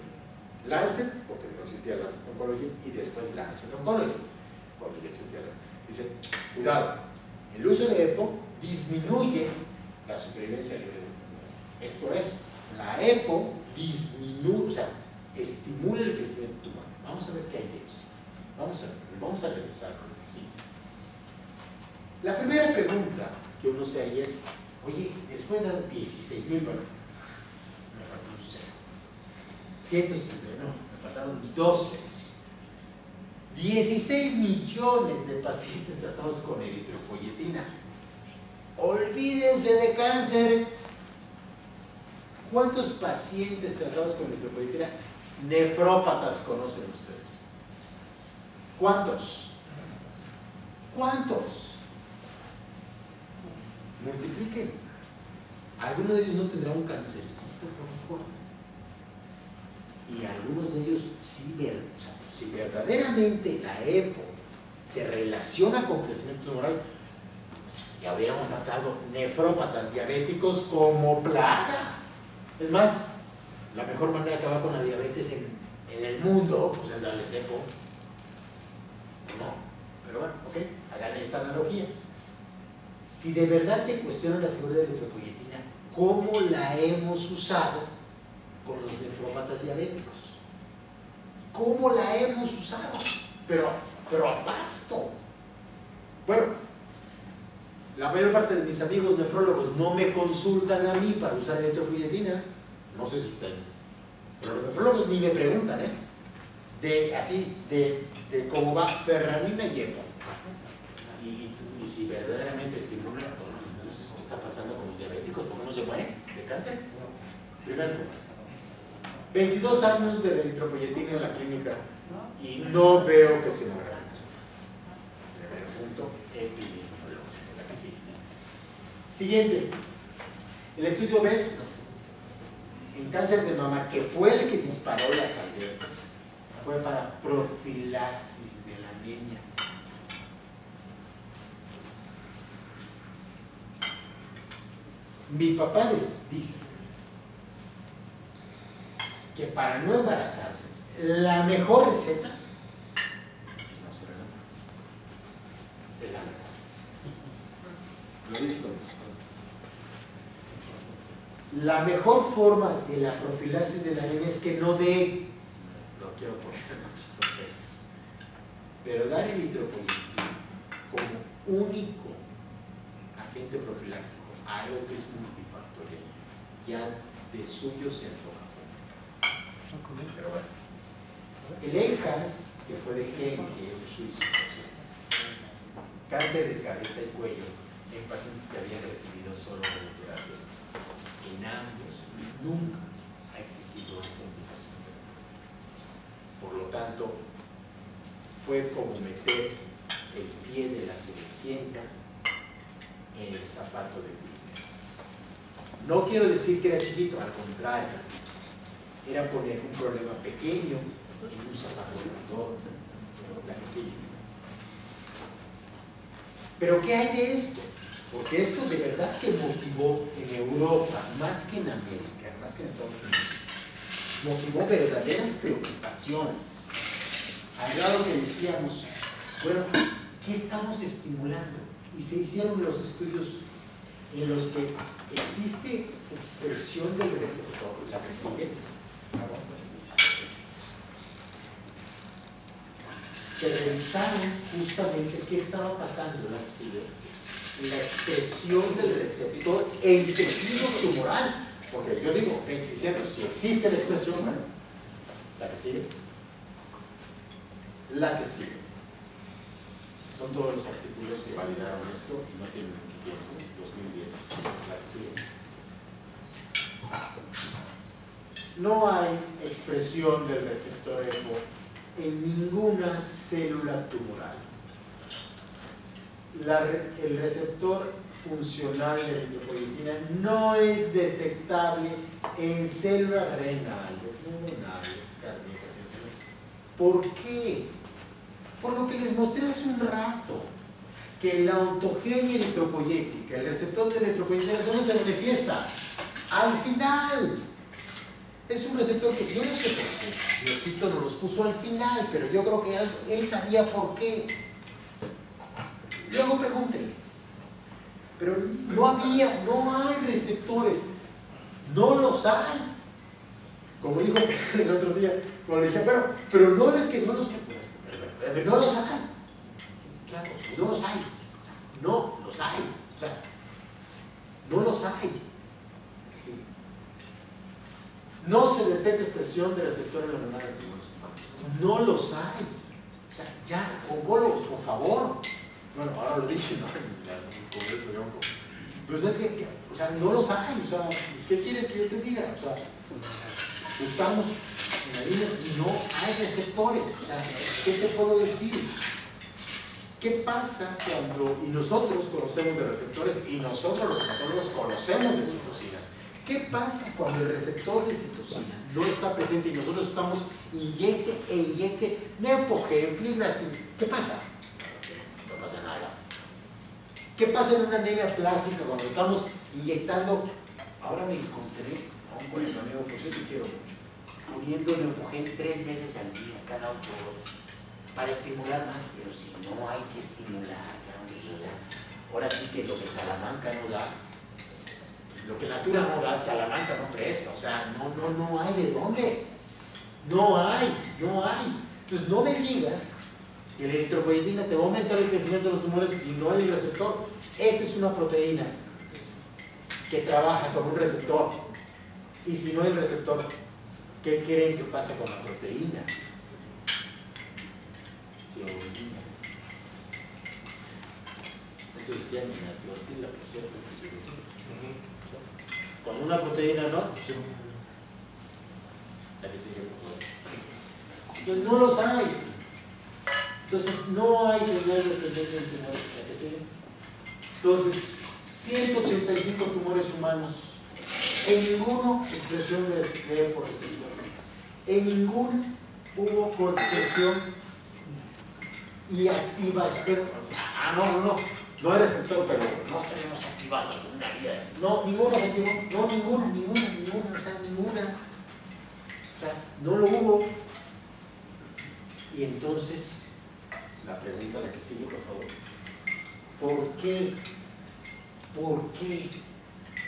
Lancet, porque no existía Lancet Oncology, y después Lancet Oncology, cuando ya existía Lancet. Dice, cuidado, el uso de EPO disminuye la supervivencia libre de esto es, la EPO disminuye, o sea, estimula el crecimiento tumor. Vamos a ver qué hay de eso. Vamos a revisarlo. Sí. La primera pregunta que uno se haría es, oye, después de 16,000, bueno, me faltó un 0. 160, no, me faltaron 12. 16 millones de pacientes tratados con eritropoyetina. Olvídense de cáncer. ¿Cuántos pacientes tratados con eritropoyetina nefrópatas conocen ustedes? ¿Cuántos? ¿Cuántos? Multipliquen. Algunos de ellos no tendrán un cancercito, no importa. Y algunos de ellos sí, o sea, si verdaderamente la EPO se relaciona con crecimiento tumoral, ya hubiéramos matado nefrópatas diabéticos como plaga. Es más, la mejor manera de acabar con la diabetes en el mundo pues es darles EPO. No, pero bueno, ok, hagan esta analogía. Si de verdad se cuestiona la seguridad de la eritropoyetina, ¿cómo la hemos usado con los nefrópatas diabéticos? ¿Cómo la hemos usado? Pero a pasto. Bueno, la mayor parte de mis amigos nefrólogos no me consultan a mí para usar eritropoyetina. No sé si ustedes. Pero los nefrólogos ni me preguntan, de cómo va ferranina y EPO. Y si verdaderamente estimula, no sé qué está pasando con los diabéticos, ¿por qué no se mueren de cáncer? Primer punto. 22 años de eritropoyetina en la clínica y no veo que se muera de cáncer. Primer punto, epidemiológico. La que sigue. Siguiente. El estudio BEST en cáncer de mama, que fue el que disparó las alertas, fue para profilaxis de la anemia. Mi papá les dice que para no embarazarse, la mejor receta es no hacer el amor. Lo dice con otras palabras. La mejor forma de la profilaxis de la anemia es que no dé, lo quiero poner en otros contextos, pero dar eritropoyetina como único agente profiláctico, algo que es multifactorial, ya de suyo se antoja. Pero bueno, el ENHANCE, que fue de Genke, en suizo, cáncer de cabeza y cuello en pacientes que habían recibido solo radioterapia, en ambos nunca ha existido esa indicación. Por lo tanto, fue como meter el pie de la Cenicienta en el zapato de Wilmer. No quiero decir que era chiquito, al contrario, era poner un problema pequeño en un zapato grandón, la que sigue. Pero ¿qué hay de esto? Porque esto de verdad que motivó en Europa, más que en América, más que en Estados Unidos, motivó verdaderas preocupaciones. Al grado que decíamos, bueno, ¿qué estamos estimulando? Y se hicieron los estudios en los que existe expresión del receptor, la que sigue. Se revisaron justamente qué estaba pasando en la que sigue, la expresión del receptor en tejido tumoral. Porque yo digo, si existe la expresión, bueno, la que sigue. La que sigue. Son todos los artículos que validaron esto y no tienen mucho tiempo, 2010, la que sigue. No hay expresión del receptor EPO en ninguna célula tumoral. El receptor funcional de la eritropoyetina no es detectable en células renales, neuronales, cardíacas, etc. ¿Por qué? Por lo que les mostré hace un rato, que la ontogenia eritropoyética, el receptor de la eritropoyetina, ¿dónde se manifiesta? Al final. Es un receptor que yo no sé por qué, Diosito nos los puso al final, pero yo creo que él sabía por qué. Luego pregúntenle. Pero no hay receptores, no los hay. Como dijo el otro día, cuando le dije, pero no es que no los hay, no los hay. Claro, no los hay. No los hay. O sea, No los hay. ¿Sí? No se detecta expresión de receptor en la membrana de tumores humanos. No los hay. O sea, ya, oncólogos, por favor. Bueno, ahora lo dije, ¿no? En el Congreso de Onco. Pero es que, o sea, no los hay. O sea, ¿qué quieres que yo te diga? O sea, buscamos en la línea y no hay receptores. O sea, ¿qué te puedo decir? ¿Qué pasa cuando, y nosotros conocemos de receptores y nosotros los hematólogos conocemos de citocinas? ¿Qué pasa cuando el receptor de citocina no está presente y nosotros estamos inyecte e inyecte Neupogen, Filgrastim? ¿Qué pasa? No pasa nada. ¿Qué pasa en una anemia plástica cuando estamos inyectando? Ahora me encontré a un buen amigo, por cierto, quiero mucho, poniendo Neupogen 3 veces al día, cada 8 horas, para estimular más, pero si no hay que estimular, ahora sí que lo que Salamanca no das, lo que Natura no da, Salamanca no presta, o sea, no hay de dónde, no hay. Entonces no me digas que la eritropoyetina te va a aumentar el crecimiento de los tumores si no hay un receptor. Esta es una proteína que trabaja con un receptor, y si no hay receptor, ¿qué creen que pasa con la proteína? Se orina. Eso decía mi maestro Arcila, por cierto. Con una proteína, ¿no? La que sigue, por favor. Entonces no los hay. Entonces no hay señal de tendencia en tumores. La que sigue. Entonces, 185 tumores humanos. En ninguno expresión de por receptor. En ninguno hubo coexpresión y activación. No hay receptor, pero no estaremos activando ninguna vía. No, ninguna se activó. No, ninguna. O sea, ninguna. O sea, no lo hubo. Y entonces, la pregunta la que sigue, por favor. ¿Por qué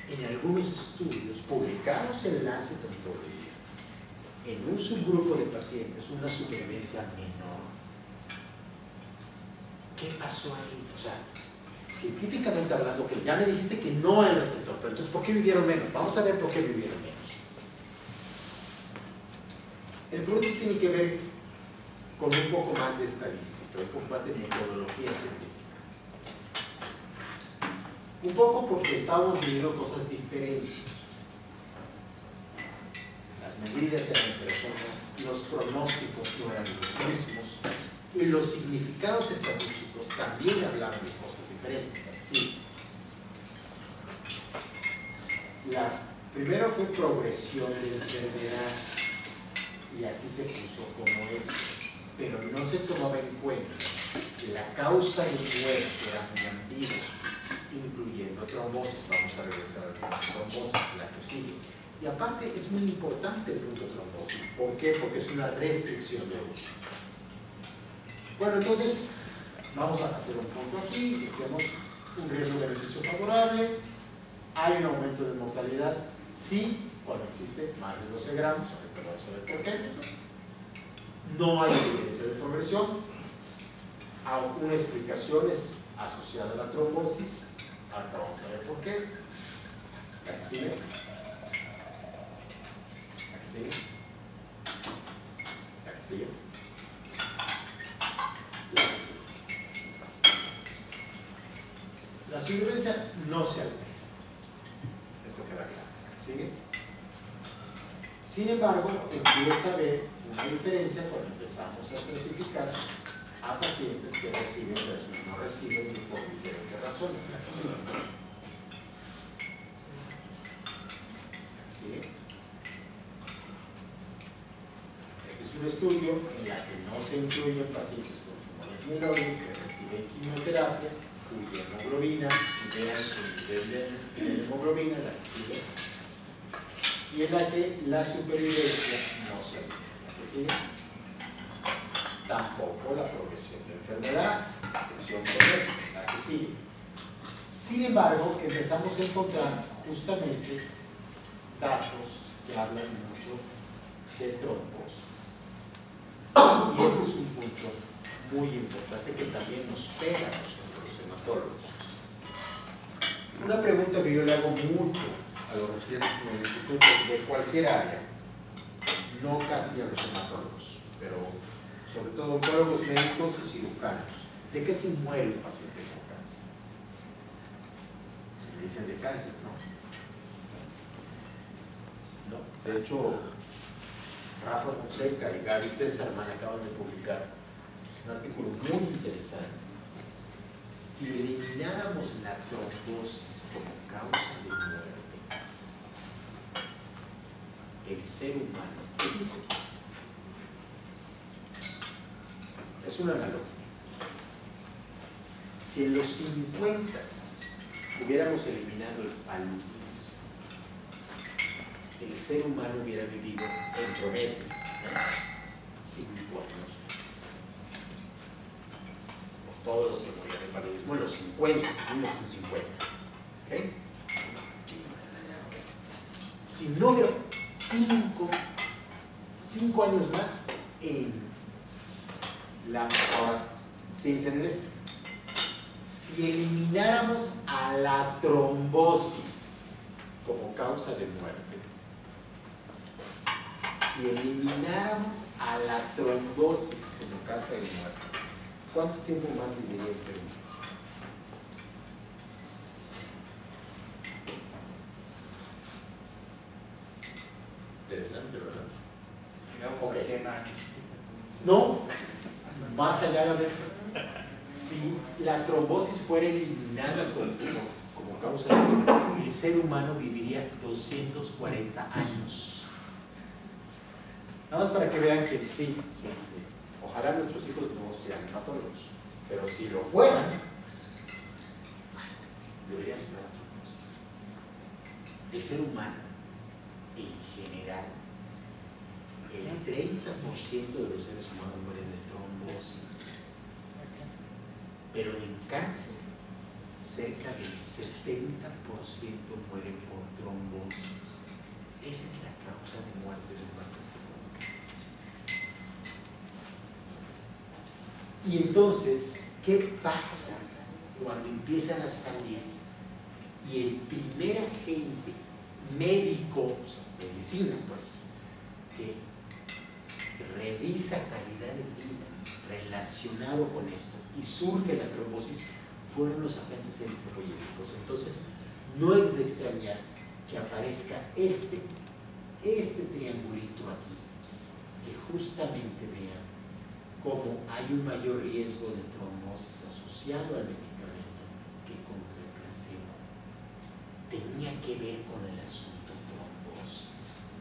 en algunos estudios publicados en Lancet Oncology, en un subgrupo de pacientes, una supervivencia menor? ¿Qué pasó ahí? O sea, científicamente hablando, que ya me dijiste que no hay receptor, pero entonces, ¿por qué vivieron menos? Vamos a ver por qué vivieron menos. El producto tiene que ver con un poco más de estadística, un poco más de metodología científica. Un poco porque estábamos viviendo cosas diferentes. Las medidas eran personas, los pronósticos no eran los mismos, y los significados estadísticos también hablaban de cosas diferentes. Sí. La primera fue progresión de enfermedad, y así se puso como eso, pero no se tomaba en cuenta que la causa de muerte era muy ambigua, incluyendo trombosis. Vamos a regresar al punto trombosis, la que sigue. Y aparte es muy importante el punto trombosis. ¿Por qué? Porque es una restricción de uso. Bueno, entonces vamos a hacer un punto aquí. Decíamos un riesgo-beneficio favorable. Hay un aumento de mortalidad, sí, cuando existe más de 12 gramos. Ahorita vamos a ver por qué. No hay evidencia de progresión. Una explicación es asociada a la trombosis. Ahora vamos a ver por qué. La que sigue. La que sigue. La que sigue. La que sigue. La supervivencia no se altera. Esto queda claro. La que sigue. Sin embargo, empieza a haber una diferencia cuando empezamos a certificar a pacientes que reciben versus no reciben por diferentes razones. ¿Sí? Este es un estudio en el que no se incluyen pacientes con tumores mieloides que reciben quimioterapia, cuya hemoglobina, y vean el nivel de hemoglobina, la que sigue, y en la que la supervivencia no se altera. ¿La que sigue? Tampoco la progresión de enfermedad, la progresión progresa, la que sigue. Sin embargo, empezamos a encontrar justamente datos que hablan mucho de trombosis. Y este es un punto muy importante que también nos pega a nosotros los hematólogos. Una pregunta que yo le hago mucho a los residentes en el instituto de cualquier área, no casi a los hematólogos, pero sobre todo oncólogos médicos y cirujanos, ¿de qué se muere un paciente con cáncer? Me dicen de cáncer, ¿no? De hecho, Rafa Fonseca y Gaby Césarman acaban de publicar un artículo muy interesante. Si elimináramos la trombosis como causa de muerte, el ser humano, ¿qué dice? Es una analogía. Si en los 50 hubiéramos eliminado el paludismo, el ser humano hubiera vivido en promedio 5 años más. Por todos los que morían de paludismo en los 50, 1950. ¿Ok? Si no hubiera 5 años más en la... Ahora, piensen en esto. Si elimináramos a la trombosis como causa de muerte, si elimináramos a la trombosis como causa de muerte, ¿cuánto tiempo más viviría el ser humano? Interesante, ¿verdad? Llegamos a 100 años. No, más allá de ver, si la trombosis fuera eliminada como causa de muerte, el ser humano viviría 240 años. Nada más para que vean que sí. Ojalá nuestros hijos no sean hematólogos, pero si lo fueran, deberían ser la trombosis. El ser humano, en general, el 30% de los seres humanos mueren de trombosis, pero en cáncer, cerca del 70% mueren por trombosis. Esa es la causa de muerte de un paciente. Y entonces, ¿qué pasa cuando empiezan a salir y el primer agente médico, medicina, pues, que revisa calidad de vida relacionado con esto y surge la trombosis, fueron los agentes eritropoyéticos? Entonces, no es de extrañar que aparezca este triangulito aquí, que justamente vean cómo hay un mayor riesgo de trombosis asociado al medicamento que contra el placebo. Tenía que ver con el asunto trombosis,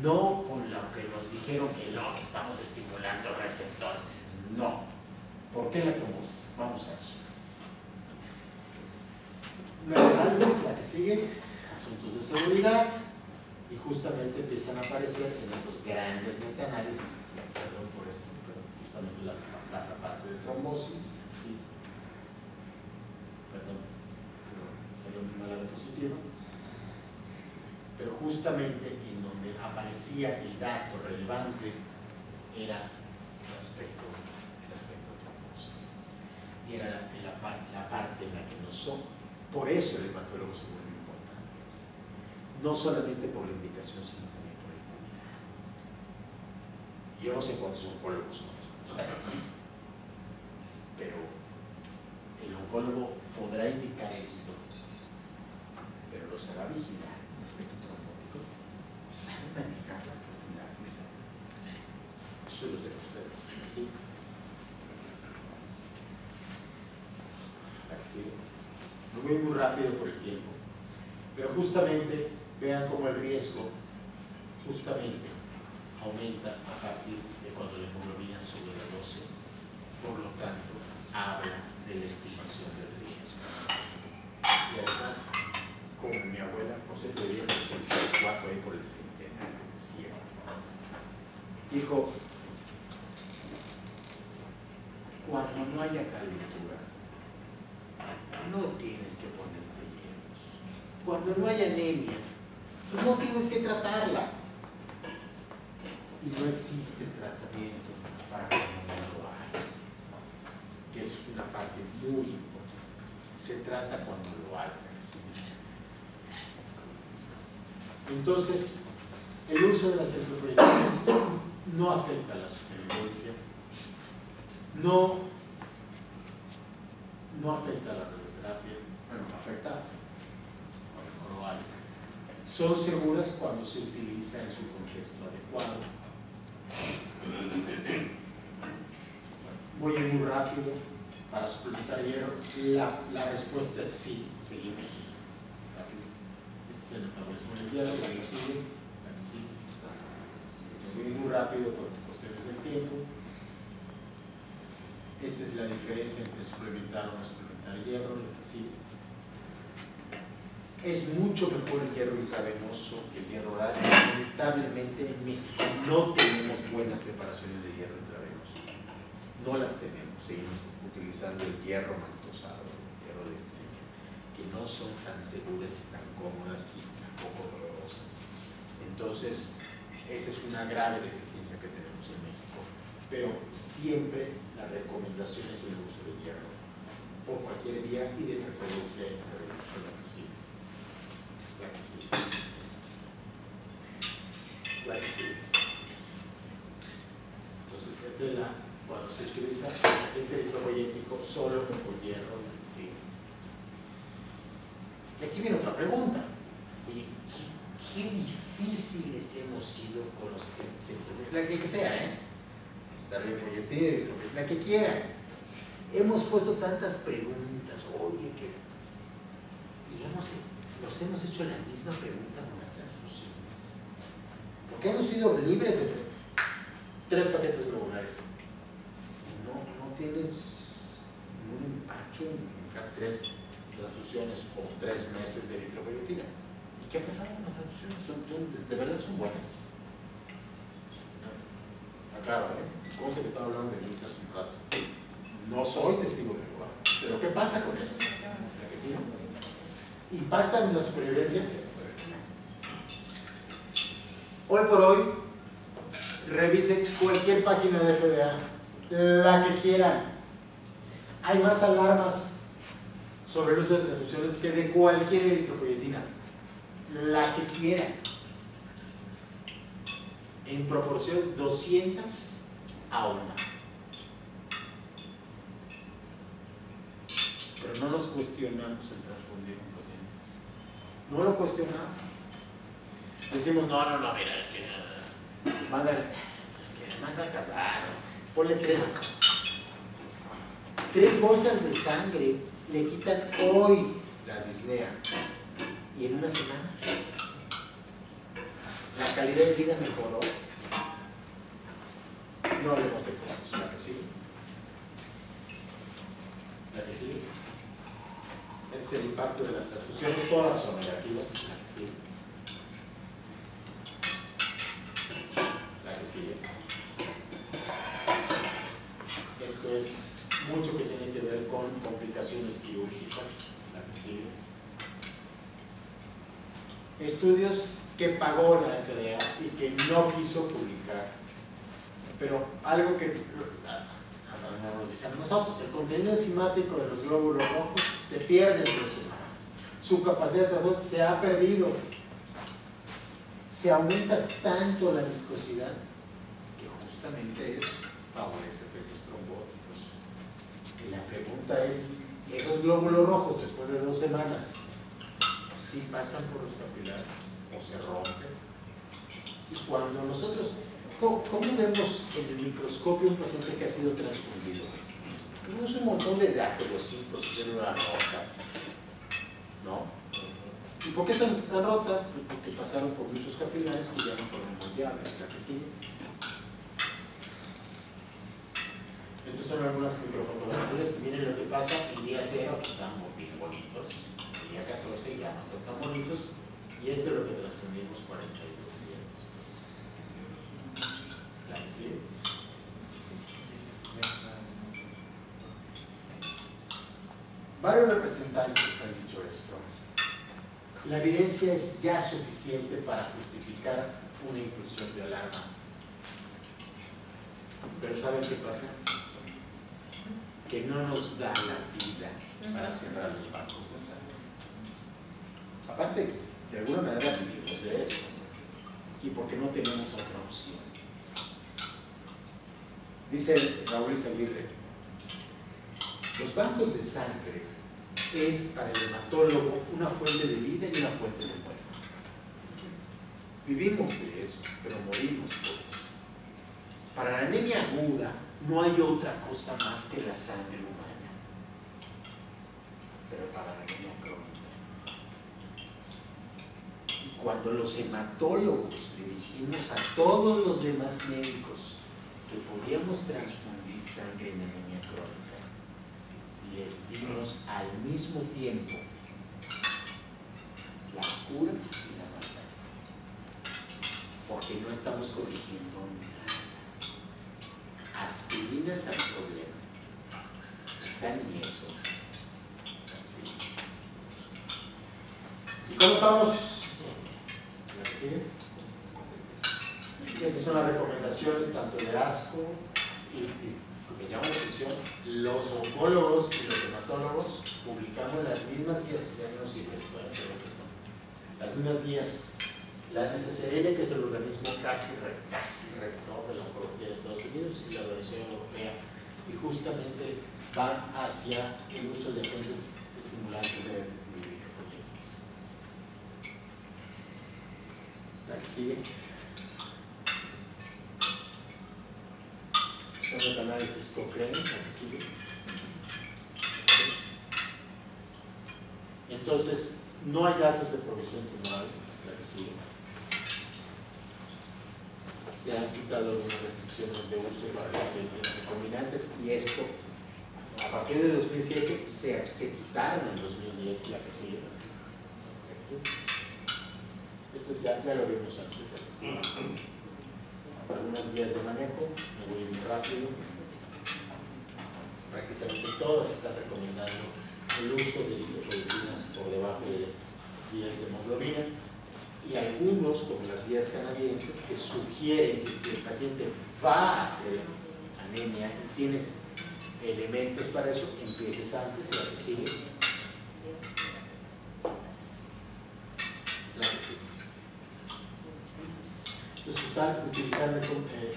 no con lo que nos dijeron que no, que estamos estimulando receptores. No. ¿Por qué la trombosis? Vamos a eso. La análisis, la que sigue, asuntos de seguridad, y justamente empiezan a aparecer en estos grandes metaanálisis. Perdón por eso, pero justamente la parte de trombosis, sí. Perdón, pero salió muy mala diapositiva. Pero justamente en donde aparecía el dato relevante era el aspecto trombosis. Y era la parte en la que por eso el hematólogo se vuelve importante. No solamente por la indicación, sino también por el cuidado. Yo no sé cuántos oncólogos conocen ustedes, pero el oncólogo podrá indicar esto, pero lo sabrá vigilar en el aspecto trombótico, sabe manejar la profilaxis. Eso los de ustedes, ¿sí? Lo voy muy rápido por el tiempo, pero justamente vean cómo el riesgo justamente aumenta a partir de cuando la hemoglobina sube de 12, por lo tanto habla de la estimación del riesgo. Y además, como mi abuela, por cierto, vivía en el 84 ahí por el centenario, decía, dijo, cuando no haya calentura, no tienes que ponerte hielos. Cuando no haya anemia, pues no tienes que tratarla. Y no existe tratamiento para cuando no lo hay. Que eso es una parte muy importante. se trata cuando lo hay. ¿Sí? Entonces, el uso de las electroproyecciones no afecta a la supervivencia, no afecta a la radioterapia, bueno, no afecta, no lo hay. Son seguras cuando se utiliza en su contexto adecuado. Voy muy rápido para suplementar hierro. La respuesta es sí, seguimos rápido. Este es el metabolismo del hierro, la que sigue. Muy rápido por cuestiones del tiempo. Esta es la diferencia entre suplementar o no suplementar hierro. Sí. Es mucho mejor el hierro intravenoso que el hierro oral. Lamentablemente en México no tenemos buenas preparaciones de hierro intravenoso. No las tenemos. Seguimos utilizando el hierro maltosado, el hierro de estrella, que no son tan seguras y tan cómodas y tampoco dolorosas. Entonces, esa es una grave deficiencia que tenemos en México, pero siempre la recomendación es el uso del hierro por cualquier vía y de preferencia intravenoso, la que sigue. Entonces, esta es cuando se utiliza el eritropoyético solo con hierro, ¿sí? Y aquí viene otra pregunta. Oye, qué difíciles hemos sido con los que la que sea, la eritropoyetina, la que quieran. Hemos puesto tantas preguntas, oye, que digamos, nos hemos hecho la misma pregunta con las transfusiones. Porque hemos sido libres de 3 paquetes globulares. No tienes ningún empacho en 3 transfusiones o 3 meses de eritropoyetina. ¿Y qué ha pasado con las transfusiones? ¿De verdad son buenas? Claro, cosa que estaba hablando de Lisa hace un rato. No soy testigo de Jehová. Pero ¿qué pasa con eso? ¿La que sí? ¿Impactan en la supervivencia? Hoy por hoy, revisen cualquier página de FDA, la que quieran. Hay más alarmas sobre el uso de transfusiones que de cualquier eritropoyetina, la que quieran. En proporción 200 a 1. Pero no nos cuestionamos el transfundir un paciente. No lo cuestionamos. Decimos, no, mira, es que manda a acabar. Ponle 3 bolsas de sangre, le quitan hoy la disnea y en una semana la calidad de vida mejoró. No hablemos de costos, la que sigue. La que sigue. Este es el impacto de las transfusiones, todas son negativas. La que sigue. La que sigue. Esto es mucho que tiene que ver con complicaciones quirúrgicas. La que sigue. Estudios que pagó la FDA y que no quiso publicar. Pero algo que no nos dicen nosotros, el contenido enzimático de los glóbulos rojos se pierde en 2 semanas. Su capacidad de transfusión se ha perdido. Se aumenta tanto la viscosidad que justamente eso favorece efectos trombóticos. Y la pregunta es, ¿esos glóbulos rojos después de 2 semanas sí pasan por los capilares o se rompen? Y cuando nosotros, ¿cómo vemos en el microscopio un paciente que ha sido transfundido? Vemos un montón de dacrocitos, células rotas, ¿no? ¿Y por qué están rotas? Pues porque pasaron por muchos capilares que ya no fueron moldeables, ¿la que sigue? Estas son algunas microfotografías. Miren lo que pasa el día 0, que están bien bonitos. El día 14 ya no están tan bonitos. Y esto es lo que transfundimos 42 días después. ¿La que sigue? Varios representantes han dicho esto. La evidencia es ya suficiente para justificar una inclusión de alarma. Pero ¿saben qué pasa? que no nos da la vida para cerrar los bancos de sangre. Aparte, de alguna manera vivimos de eso, y porque no tenemos otra opción. Dice Raúl Izaguirre, los bancos de sangre es para el hematólogo una fuente de vida y una fuente de muerte. Vivimos de eso, pero morimos por eso. Para la anemia aguda no hay otra cosa más que la sangre humana, pero para la anemia crónica. Y cuando los hematólogos le dijimos a todos los demás médicos que podíamos transfundir sangre en anemia crónica, les dimos al mismo tiempo la cura y la maldad, porque no estamos corrigiendo nada. Aspirinas al problema, quizá ni eso. ¿Sí? ¿Y cómo estamos? ¿La que sigue? Esas son las recomendaciones tanto de ASCO y me llama la atención, los oncólogos y los hematólogos publicamos las mismas guías, ya no sirve, las mismas guías. La NSCL, que es el organismo casi rector de la oncología de Estados Unidos, y la Organización Europea, y justamente van hacia el uso de agentes estimulantes de eritropoyesis. La que sigue. Son los análisis Cochrane, la que sigue. Entonces, no hay datos de progresión tumoral, la que sigue. Se han quitado algunas restricciones de uso para las recombinantes, y esto, a partir de 2007, se quitaron en 2010, la que sigue. Esto ya lo vimos antes, la que sigue. Algunas guías de manejo, me voy muy rápido. Prácticamente todas están recomendando el uso de eritropoyetinas por debajo de guías de hemoglobina, y algunos, como las guías canadienses, que sugieren que si el paciente va a hacer anemia y tienes elementos para eso, empieces antes, la que sigue. La que sigue. Entonces están utilizando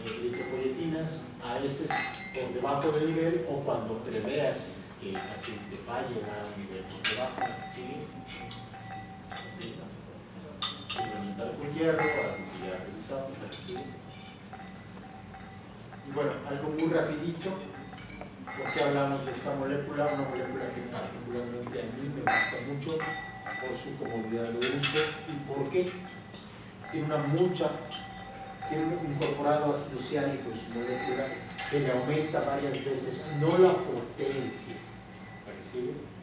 eritropoyetinas a veces por debajo del nivel, o cuando preveas que el paciente va a llegar a un nivel por debajo, la que sigue. Así, suplementar con hierro, ya revisado, la que sigue. Y bueno, algo muy rapidito, porque hablamos de esta molécula, una molécula que particularmente a mí me gusta mucho por su comodidad de uso y porque tiene incorporado ácido ciálico en su molécula que le aumenta varias veces, no la potencia, ¿la que sigue?,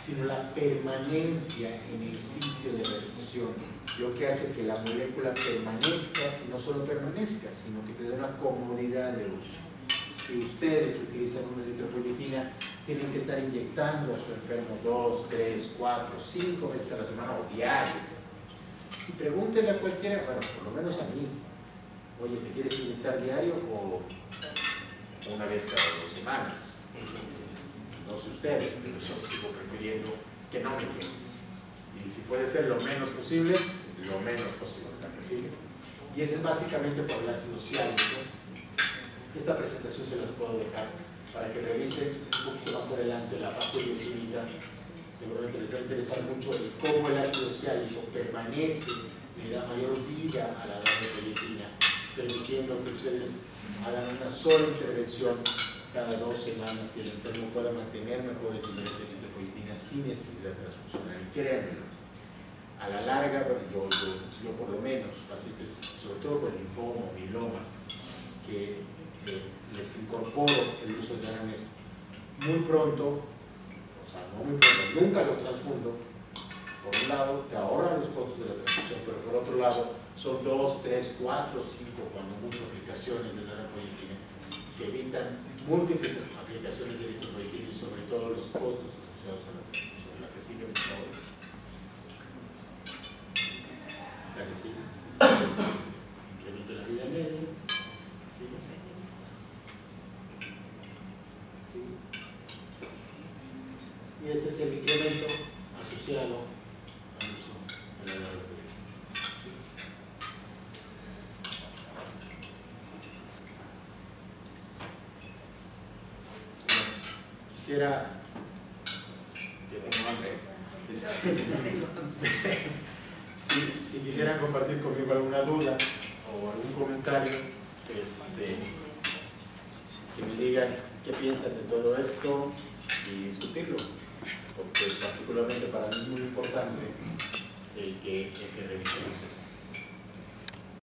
sino la permanencia en el sitio de recepción, lo que hace que la molécula permanezca, y no solo permanezca, sino que te dé una comodidad de uso. Si ustedes utilizan una eritropoyetina, tienen que estar inyectando a su enfermo 2, 3, 4, 5 veces a la semana o diario. Y pregúntenle a cualquiera, bueno, por lo menos a mí, oye, ¿te quieres inyectar diario o una vez cada 2 semanas? No sé ustedes, pero yo sigo prefiriendo que no me inyectes. Y si puede ser lo menos posible, lo menos posible. ¿Sí? Y eso es básicamente por el ácido ciálico. Esta presentación se las puedo dejar para que revisen un poquito más adelante la parte bioquímica. Seguramente les va a interesar mucho el cómo el ácido ciálico permanece, le da mayor vida a la eritropoyetina, permitiendo que ustedes hagan una sola intervención cada 2 semanas y el enfermo pueda mantener mejores niveles de eritropoyetina sin necesidad transfusional. Y créanmelo, a la larga, bueno, yo por lo menos, pacientes, sobre todo con linfoma o mieloma, que les incorporo el uso de ARNES muy pronto, o sea, no muy pronto, nunca los transfundo. Por un lado, te ahorran los costos de la transfusión, pero por otro lado, son 2, 3, 4, 5, cuando mucho aplicaciones de la eritropoyetina que evitan múltiples aplicaciones de eritropoyetina y sobre todo los costos asociados a la transfusión. La que sigue, por favor. La que sigue. Incremento la vida media. Sigue. quisiera, yo tengo hambre, si quisieran compartir conmigo alguna duda o algún comentario, que me digan qué piensan de todo esto y discutirlo, porque particularmente para mí es muy importante el que revisemos esto.